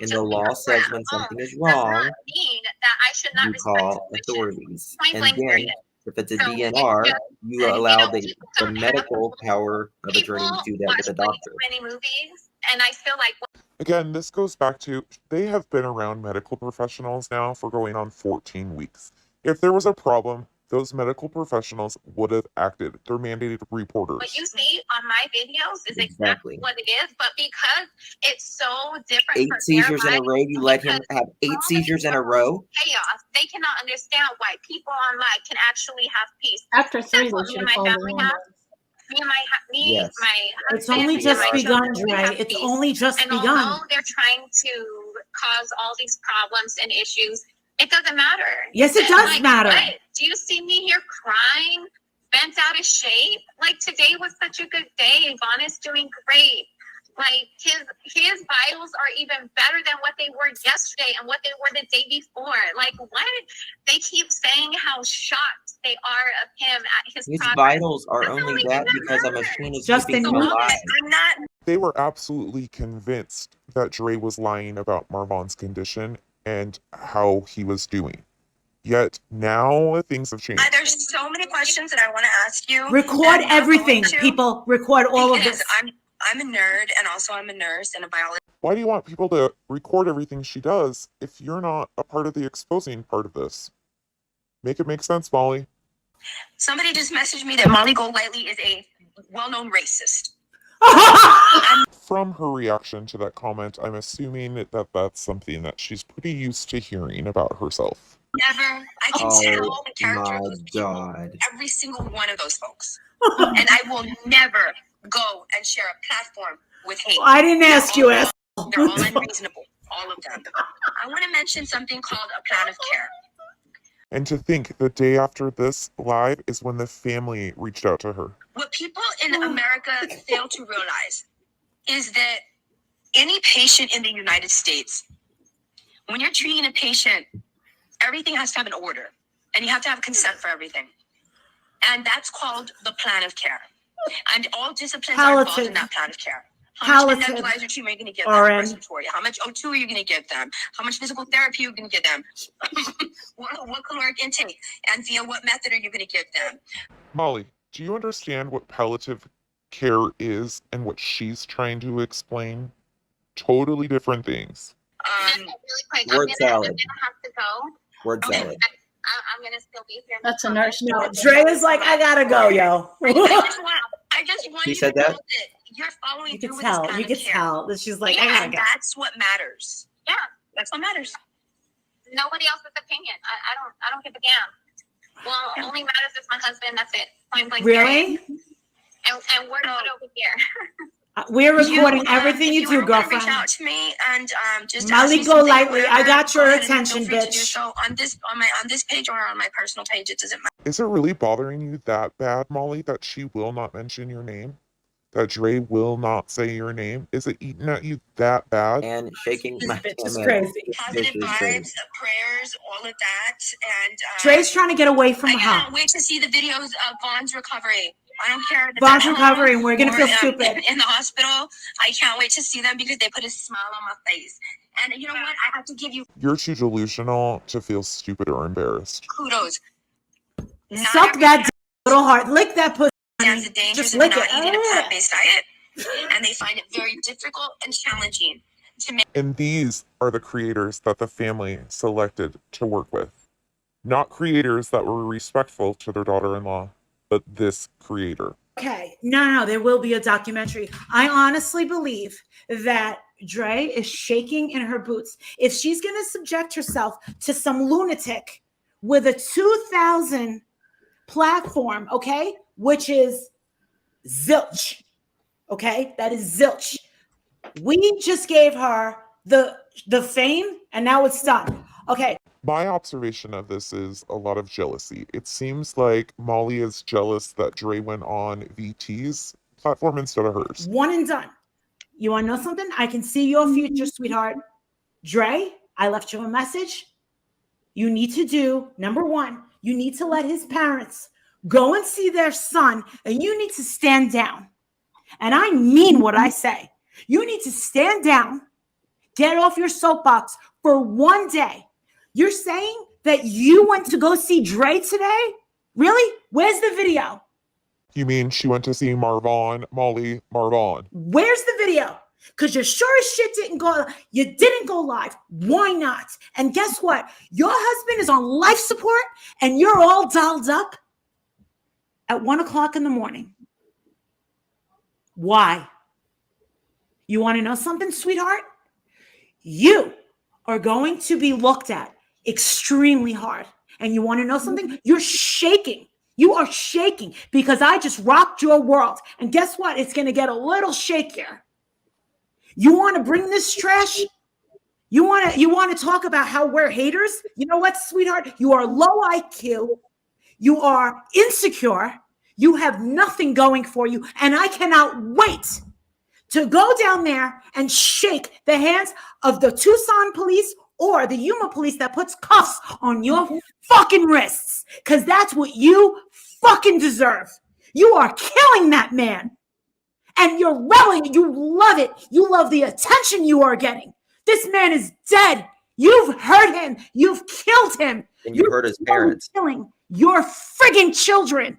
and the law says when something is wrong, you call authorities. And then, if it's a DNR, you allow the medical power of attorney to do that with a doctor. Many movies, and I feel like. Again, this goes back to they have been around medical professionals now for going on 14 weeks. If there was a problem, those medical professionals would have acted. They're mandated reporters. What you see on my videos is exactly what it is, but because it's so different. 8 seizures in a row, you let him have 8 seizures in a row? Chaos. They cannot understand why people online can actually have peace. After 3, That's what they me should and have my called family the have. Me and my It's husband only and just my begun, children, we Dre. have It's peace. only just And begun. although they're trying to cause all these problems and issues, it doesn't matter. Yes, it does matter. What? Do you see me here crying, bent out of shape? Like, today was such a good day. Yvonne is doing great. Like, his vitals are even better than what they were yesterday and what they were the day before. Like, what? They keep saying how shocked they are of him at his progress. Vitals are only that because a machine is keeping him alive. I'm not. They were absolutely convinced that Dre was lying about Marvon's condition and how he was doing. Yet now things have changed. There's so many questions that I want to ask you. Record everything, people. Record all of this. I'm a nerd, and also I'm a nurse and a biologist. Why do you want people to record everything she does if you're not a part of the exposing part of this? Make it make sense, Molly. Somebody just messaged me that Molly Golightly is a well-known racist. From her reaction to that comment, I'm assuming that that's something that she's pretty used to hearing about herself. Never. I can tell the character of those people, every single one of those folks. And I will never go and share a platform with hate. Well, I didn't ask you, They're all unreasonable, all of them. I want to mention something called a plan of care. And to think the day after this live is when the family reached out to her. What people in America fail to realize is that any patient in the United States, when you're treating a patient, everything has to have an order, and you have to have consent for everything. And that's called the plan of care. And all disciplines are involved in that plan of care. How much nebulizer treatment are you going to give them? Respiratory. How much O2 are you going to give them? How much physical therapy are you going to give them? what caloric intake? And via what method are you going to give them? Molly, do you understand what palliative care is and what she's trying to explain? Totally different things. Really quick, Word salad. I'm gonna have to go. Word salad. I'm gonna still be here. That's a nurse. No, Dre is like, I gotta go, yo. I just want She you said to know that? that you're following You through can with this tell. plan You of can care. tell that she's like, I Yeah, gotta and go. that's what matters. Yeah, That's what matters. nobody else's opinion. I don't give a damn. Well, only matters is my husband. That's it. Point blank. Really? And we're not over here. We're recording everything you do, Reach girlfriend. out to me and just Molly, ask me go something, lightly. I whatever, got your go ahead and attention, feel free to do bitch. so on this page or on my personal page. It doesn't matter. Is it really bothering you that bad, Molly, that she will not mention your name? That Dre will not say your name? Is it eating at you that bad? And shaking This my bitch is head. crazy. Positive vibes, prayers, all of that, and Dre's trying to get away from I her. can't wait to see the videos of Vaughn's recovery. I don't care. if it's Vaughn's at recovery, home and we're gonna or, feel stupid. in the hospital. I can't wait to see them because they put a smile on my face. And you know what? I have to give you You're too delusional to feel stupid or embarrassed. kudos. Suck that little heart. Lick that pussy. That's the dangers Just of lick not it. eating a plant-based diet, and they find it very difficult and challenging to make. And these are the creators that the family selected to work with. Not creators that were respectful to their daughter-in-law, but this creator. Okay, no, there will be a documentary. I honestly believe that Dre is shaking in her boots. If she's going to subject herself to some lunatic with a 2,000 platform, okay, which is zilch, okay, that is zilch. We just gave her the fame, and now it's done. Okay. My observation of this is a lot of jealousy. It seems like Molly is jealous that Dre went on VT's platform instead of hers. One and done. You want to know something? I can see your future, sweetheart. Dre, I left you a message. You need to do, number one, you need to let his parents go and see their son, and you need to stand down. And I mean what I say. You need to stand down, get off your soapbox for one day. You're saying that you went to go see Dre today? Really? Where's the video? You mean she went to see Marvon, Molly, Marvon? Where's the video? Because you sure as shit you didn't go live. Why not? And guess what? Your husband is on life support and you're all dolled up at 1 o'clock in the morning. Why? You want to know something, sweetheart? You are going to be looked at extremely hard. And you want to know something? You're shaking. You are shaking because I just rocked your world. And guess what? It's going to get a little shakier. You want to bring this trash? You want to talk about how we're haters? You know what, sweetheart? You are low IQ. You are insecure. You have nothing going for you. And I cannot wait to go down there and shake the hands of the Tucson police or the Yuma police that puts cuffs on your fucking wrists. Because that's what you fucking deserve. You are killing that man. And you're rallying. You love it. You love the attention you are getting. This man is dead. You've hurt him. You've killed him. And you hurt his parents. Killing your friggin' children.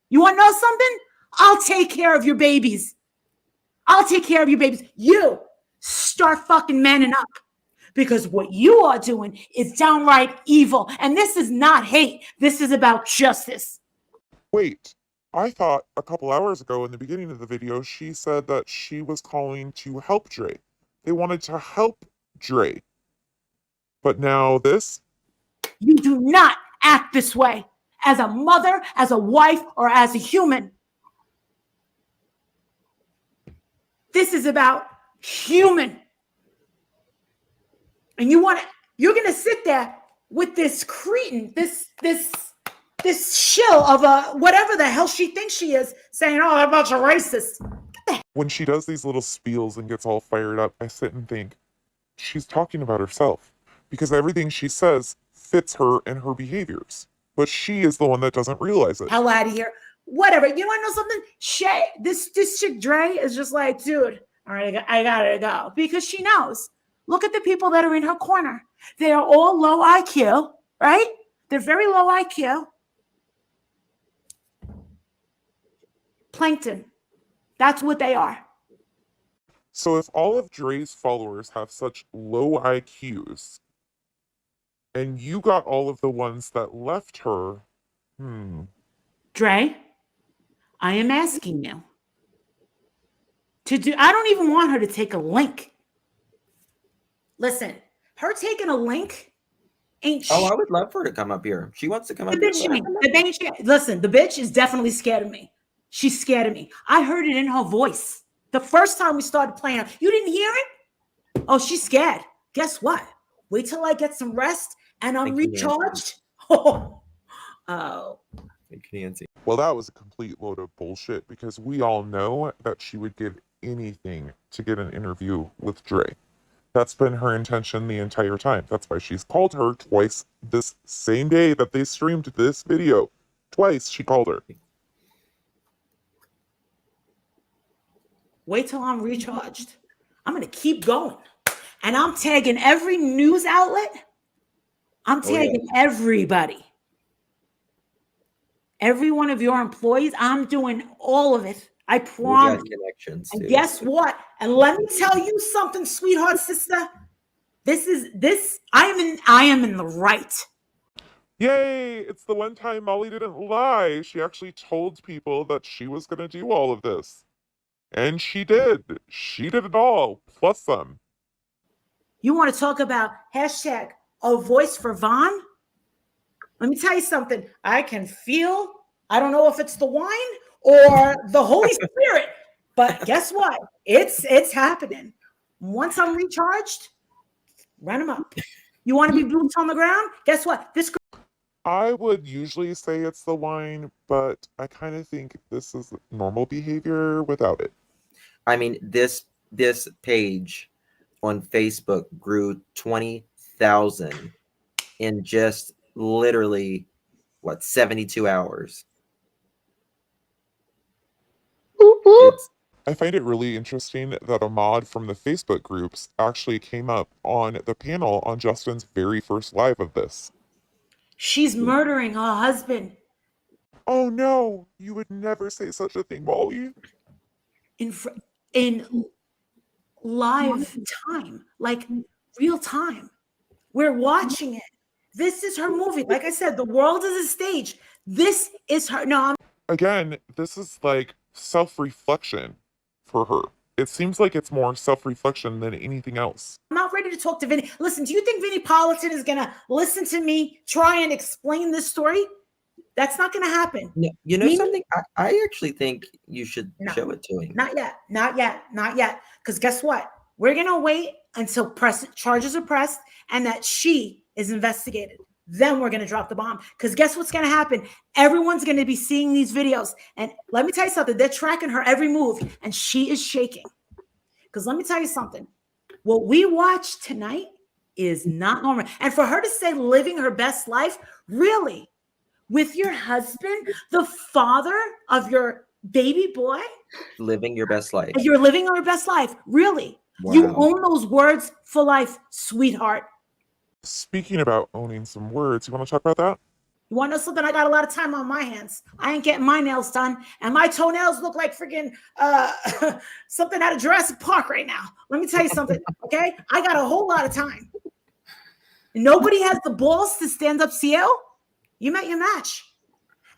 You want to know something? I'll take care of your babies. I'll take care of your babies. You start fucking manning up because what you are doing is downright evil. And this is not hate. This is about justice. Wait, I thought a couple hours ago in the beginning of the video, she said that she was calling to help Dre. They wanted to help Dre. But now this? You do not act this way as a mother, as a wife, or as a human. This is about human. And you're going to sit there with this cretin, this shill of a whatever the hell she thinks she is, saying, oh, I'm a bunch of racists. When she does these little spiels and gets all fired up, I sit and think, she's talking about herself. Because everything she says fits her and her behaviors. But she is the one that doesn't realize it. Hell out of here. Whatever. You want to know something? This chick Dre is just like, dude, all right, I gotta go. Because she knows. Look at the people that are in her corner. They are all low IQ, right? They're very low IQ. Plankton. That's what they are. So if all of Dre's followers have such low IQs, and you got all of the ones that left her, Dre, I am asking you to do, I don't even want her to take a link. Listen, her taking a link ain't Oh, I would love for her to come up here. She wants to come up here. Listen, the bitch is definitely scared of me. She's scared of me. I heard it in her voice. The first time we started playing her, you didn't hear it? Oh, she's scared. Guess what? Wait till I get some rest and I'm Thank you, Nancy. recharged. Oh. Thank you, Nancy. Well, that was a complete load of bullshit because we all know that she would give anything to get an interview with Dre. That's been her intention the entire time. That's why she's called her twice this same day that they streamed this video. Twice she called her. Wait till I'm recharged. I'm going to keep going. And I'm tagging every news outlet. I'm tagging everybody. Every one of your employees. I'm doing all of it. I promise. Connections And too. guess what? And let me tell you something, sweetheart sister. I am in the right. Yay! It's the one time Molly didn't lie. She actually told people that she was going to do all of this. And she did. She did it all, plus some. You want to talk about hashtag a voice for Vaughn? Let me tell you something. I can feel, I don't know if it's the wine or the Holy Spirit, but guess what? It's happening. Once I'm recharged, run them up. You want to be boots on the ground? Guess what? This I would usually say it's the wine, but I kind of think this is normal behavior without it. I mean, this page on Facebook grew 20,000 in just literally 72 hours. I find it really interesting that a mod from the Facebook groups actually came up on the panel on Justin's very first live of this. She's murdering her husband. Oh no, you would never say such a thing, Molly. In live time, like real time. We're watching it. This is her movie. Like I said, the world is a stage. This is her. No, Again, this is like self-reflection for her. It seems like it's more self-reflection than anything else. I'm not ready to talk to Vinny. Listen, do you think Vinny Politan is going to listen to me try and explain this story? That's not going to happen. No, you know something? I actually think you should show it to him. Not yet. Not yet. Not yet. Because guess what? We're going to wait until charges are pressed and that she is investigated. Then we're going to drop the bomb. Because guess what's going to happen? Everyone's going to be seeing these videos. And let me tell you something. They're tracking her every move. And she is shaking. Because let me tell you something. What we watched tonight is not normal. And for her to say living her best life, really, with your husband, the father of your baby boy? Living your best life. You're living your best life. Really? Wow. You own those words for life, sweetheart. Speaking about owning some words, you want to talk about that? You want to know something? I got a lot of time on my hands. I ain't getting my nails done. And my toenails look like freaking something out of Jurassic Park right now. Let me tell you something, okay? I got a whole lot of time. Nobody has the balls to stand up CL. You met your match.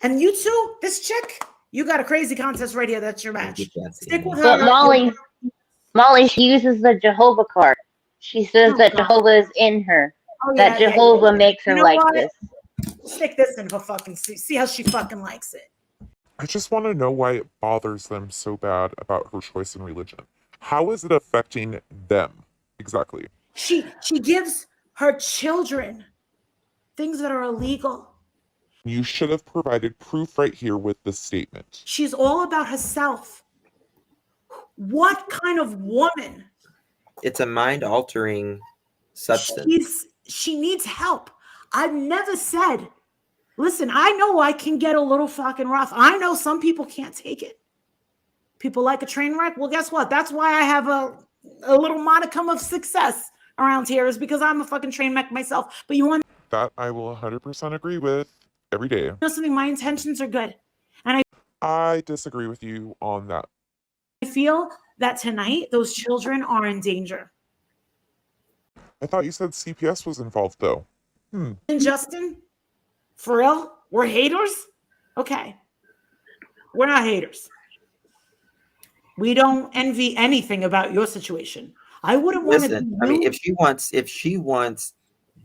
And you too, this chick, you got a crazy contest right here. That's your match. Stick with her. But Molly, she uses the Jehovah card. She says that Jehovah is in her. That Jehovah makes her like this. Stick this in her fucking see how she fucking likes it. I just want to know why it bothers them so bad about her choice in religion. How is it affecting them exactly? She gives her children things that are illegal. You should have provided proof right here with this statement. She's all about herself. What kind of woman? It's a mind-altering substance. She needs help. I've never said, listen, I know I can get a little fucking rough. I know some people can't take it. People like a train wreck. Well, guess what? That's why I have a little modicum of success around here, is because I'm a fucking train wreck myself. But you want that I will 100% agree with every day. You know something? My intentions are good. And I disagree with you on that. I feel that tonight those children are in danger. I thought you said CPS was involved, though. And Justin, for real? We're haters? Okay. We're not haters. We don't envy anything about your situation. I wouldn't want to. I mean, if she wants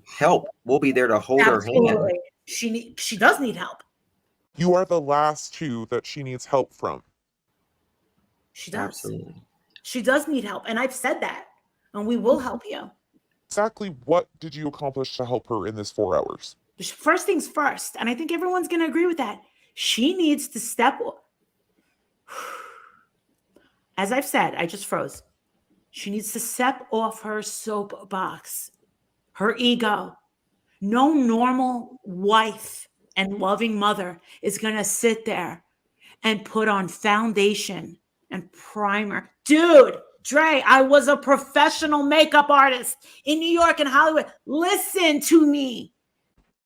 help, we'll be there to hold her hand. She does need help. You are the last two that she needs help from. She does. Absolutely. She does need help. And I've said that. And we will help you. Exactly what did you accomplish to help her in this 4 hours? First things first, and I think everyone's going to agree with that. She needs to step. As I've said, I just froze. She needs to step off her soapbox, her ego. No normal wife and loving mother is going to sit there and put on foundation and primer. Dude, Dre, I was a professional makeup artist in New York and Hollywood. Listen to me.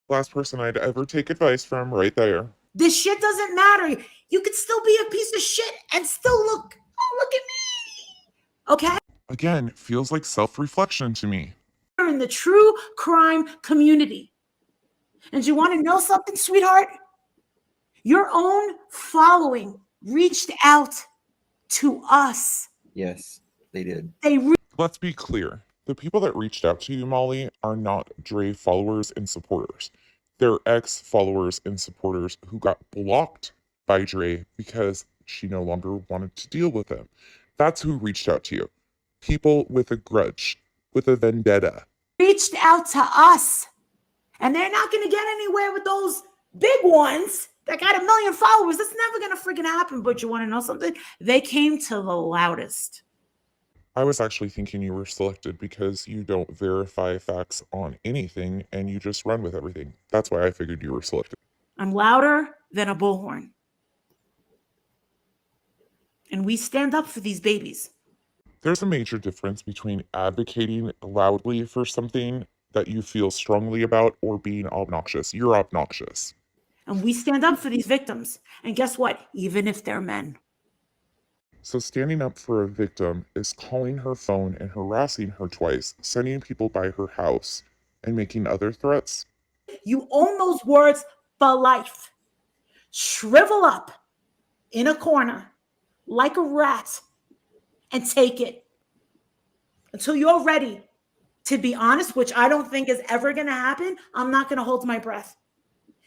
Last person I'd ever take advice from right there. This shit doesn't matter. You could still be a piece of shit and still look, oh, look at me. Okay? Again, feels like self-reflection to me. In the true crime community. And you want to know something, sweetheart? Your own following reached out to us. Yes, they did. Let's be clear. The people that reached out to you, Molly, are not Dre followers and supporters. They're ex-followers and supporters who got blocked by Dre because she no longer wanted to deal with him. That's who reached out to you. People with a grudge, with a vendetta. Reached out to us. And they're not going to get anywhere with those big ones that got 1 million followers. That's never going to freaking happen. But you want to know something? They came to the loudest. I was actually thinking you were selected because you don't verify facts on anything and you just run with everything. That's why I figured you were selected. I'm louder than a bullhorn. And we stand up for these babies. There's a major difference between advocating loudly for something that you feel strongly about or being obnoxious. You're obnoxious. And we stand up for these victims. And guess what? Even if they're men. So standing up for a victim is calling her phone and harassing her twice, sending people by her house, and making other threats. You own those words for life. Shrivel up in a corner like a rat and take it until you're ready to be honest, which I don't think is ever going to happen. I'm not going to hold my breath.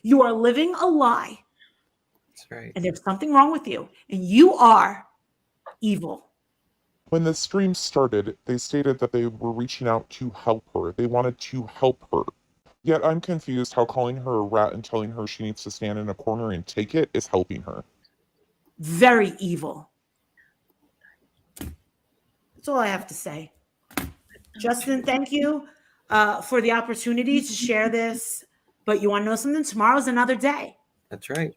You are living a lie. That's right. And there's something wrong with you. And you are evil. When the stream started, they stated that they were reaching out to help her. They wanted to help her. Yet I'm confused how calling her a rat and telling her she needs to stand in a corner and take it is helping her. Very evil. That's all I have to say. Justin, thank you for the opportunity to share this. But you want to know something? Tomorrow's another day. That's right.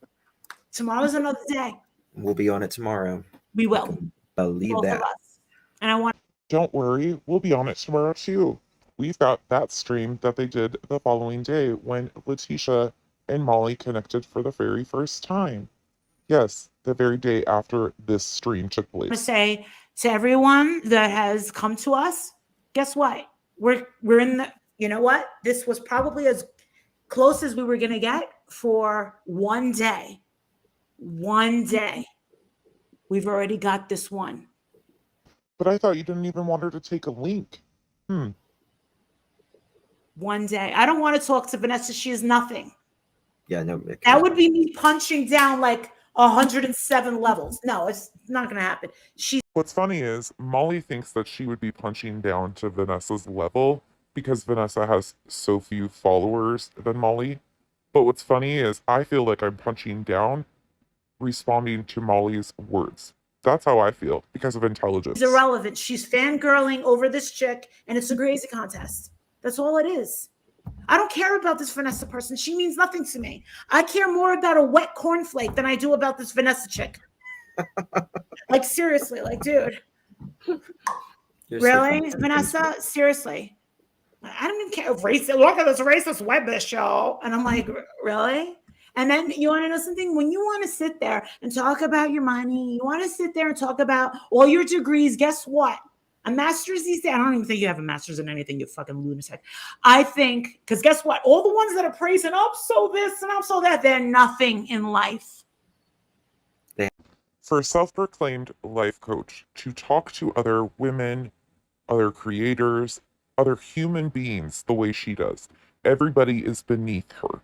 Tomorrow's another day. We'll be on it tomorrow. We will. Believe Both that. of us. And I want. Don't worry, we'll be on it tomorrow too. We've got that stream that they did the following day when Letitia and Molly connected for the very first time. Yes, the very day after this stream took place. I want to say to everyone that has come to us, guess what? We're in the, you know what? This was probably as close as we were going to get for one day. One day. We've already got this one. But I thought you didn't even want her to take a link. One day. I don't want to talk to Vanessa. She is nothing. Yeah, no. That would be me punching down like 107 levels. No, it's not going to happen. What's funny is Molly thinks that she would be punching down to Vanessa's level because Vanessa has so few followers than Molly. But what's funny is I feel like I'm punching down, responding to Molly's words. That's how I feel because of intelligence. She's irrelevant. She's fangirling over this chick, and it's a crazy contest. That's all it is. I don't care about this Vanessa person. She means nothing to me. I care more about a wet cornflake than I do about this Vanessa chick. Like, seriously, like, dude. Really, Vanessa? Seriously. I don't even care. Racist. Look at this racist web show. And I'm like, really? And then you want to know something? When you want to sit there and talk about your money, you want to sit there and talk about all your degrees, guess what? A master's these days. I don't even think you have a master's in anything, you fucking lunatic. I think, because guess what? All the ones that are praising, I'm so this and I'm so that, they're nothing in life. For a self-proclaimed life coach to talk to other women, other creators, other human beings the way she does, everybody is beneath her.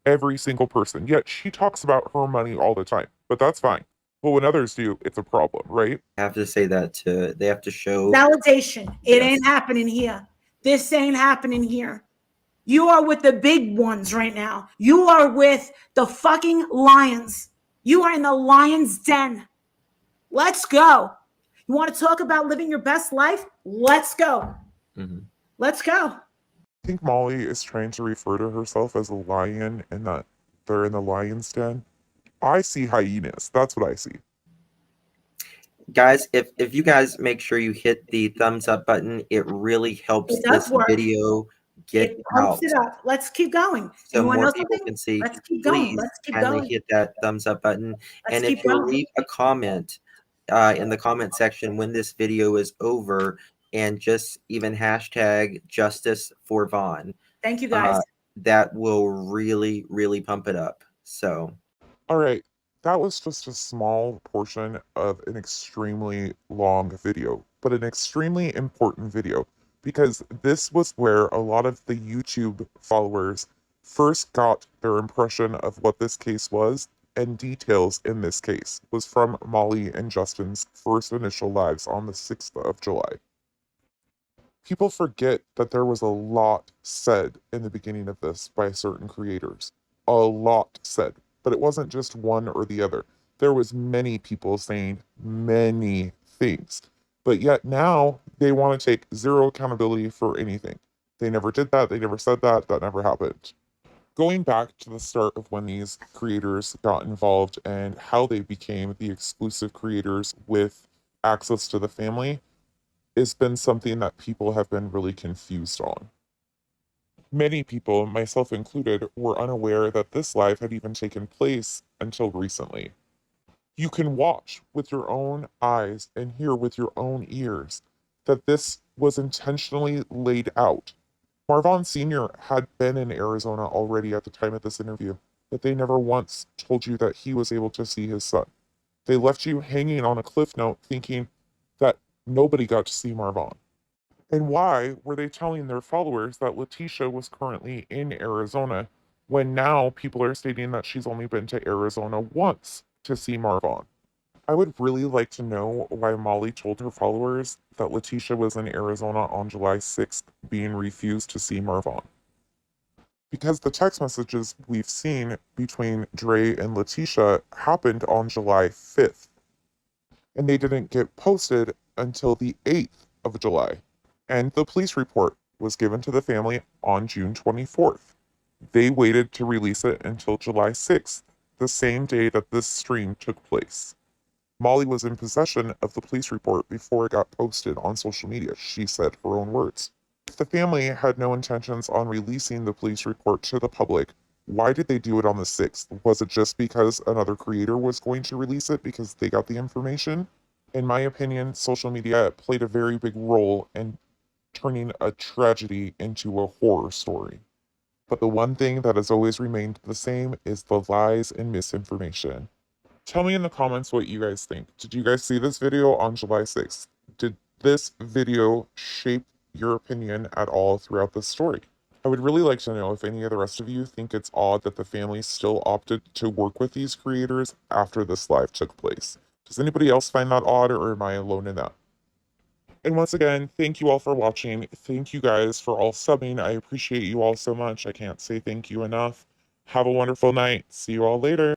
Every single person. Yet she talks about her money all the time, but that's fine. But when others do, it's a problem, right? I have to say that too. They have to show Validation. It Yes. ain't happening here. This ain't happening here. You are with the big ones right now. You are with the fucking lions. You are in the lion's den. Let's go. You want to talk about living your best life? Let's go. Mhm. Let's go. I think Molly is trying to refer to herself as a lion and that they're in the lion's den. I see hyenas. That's what I see. Guys, if you guys make sure you hit the thumbs up button, it really helps It does this work. video get It pumps out. it up. Let's keep going. So You want to more know people something? can see. Let's keep going. Please Let's keep kindly going. hit that thumbs up button. Let's And keep if you'll going. leave a comment in the comment section when this video is over, and just even hashtag justice for Vaughn, Thank you guys. that will really, really pump it up. So All right, that was just a small portion of an extremely long video, but an extremely important video because this was where a lot of the YouTube followers first got their impression of what this case was, and details in this case was from Molly and Justin's first initial lives on the 6th of July. People forget that there was a lot said in the beginning of this by certain creators. A lot said, but it wasn't just one or the other. There was many people saying many things. But yet now they want to take zero accountability for anything. They never did that, they never said that, that never happened. Going back to the start of when these creators got involved and how they became the exclusive creators with access to the family, has been something that people have been really confused on. Many people, myself included, were unaware that this live had even taken place until recently. You can watch with your own eyes and hear with your own ears that this was intentionally laid out. Marvon Sr. had been in Arizona already at the time of this interview, but they never once told you that he was able to see his son. They left you hanging on a cliff note thinking that nobody got to see Marvon. And why were they telling their followers that Letitia was currently in Arizona when now people are stating that she's only been to Arizona once to see Marvon? I would really like to know why Molly told her followers that Letitia was in Arizona on July 6th being refused to see Marvon. Because the text messages we've seen between Dre and Letitia happened on July 5th, and they didn't get posted until the 8th of July. And the police report was given to the family on June 24th. They waited to release it until July 6th, the same day that this stream took place. Molly was in possession of the police report before it got posted on social media, she said her own words. If the family had no intentions on releasing the police report to the public, why did they do it on the 6th? Was it just because another creator was going to release it because they got the information? In my opinion, social media played a very big role in turning a tragedy into a horror story. But the one thing that has always remained the same is the lies and misinformation. Tell me in the comments what you guys think. Did you guys see this video on July 6th? Did this video shape your opinion at all throughout this story? I would really like to know if any of the rest of you think it's odd that the family still opted to work with these creators after this live took place. Does anybody else find that odd, or am I alone in that? And once again, thank you all for watching. Thank you guys for all subbing. I appreciate you all so much. I can't say thank you enough. Have a wonderful night. See you all later.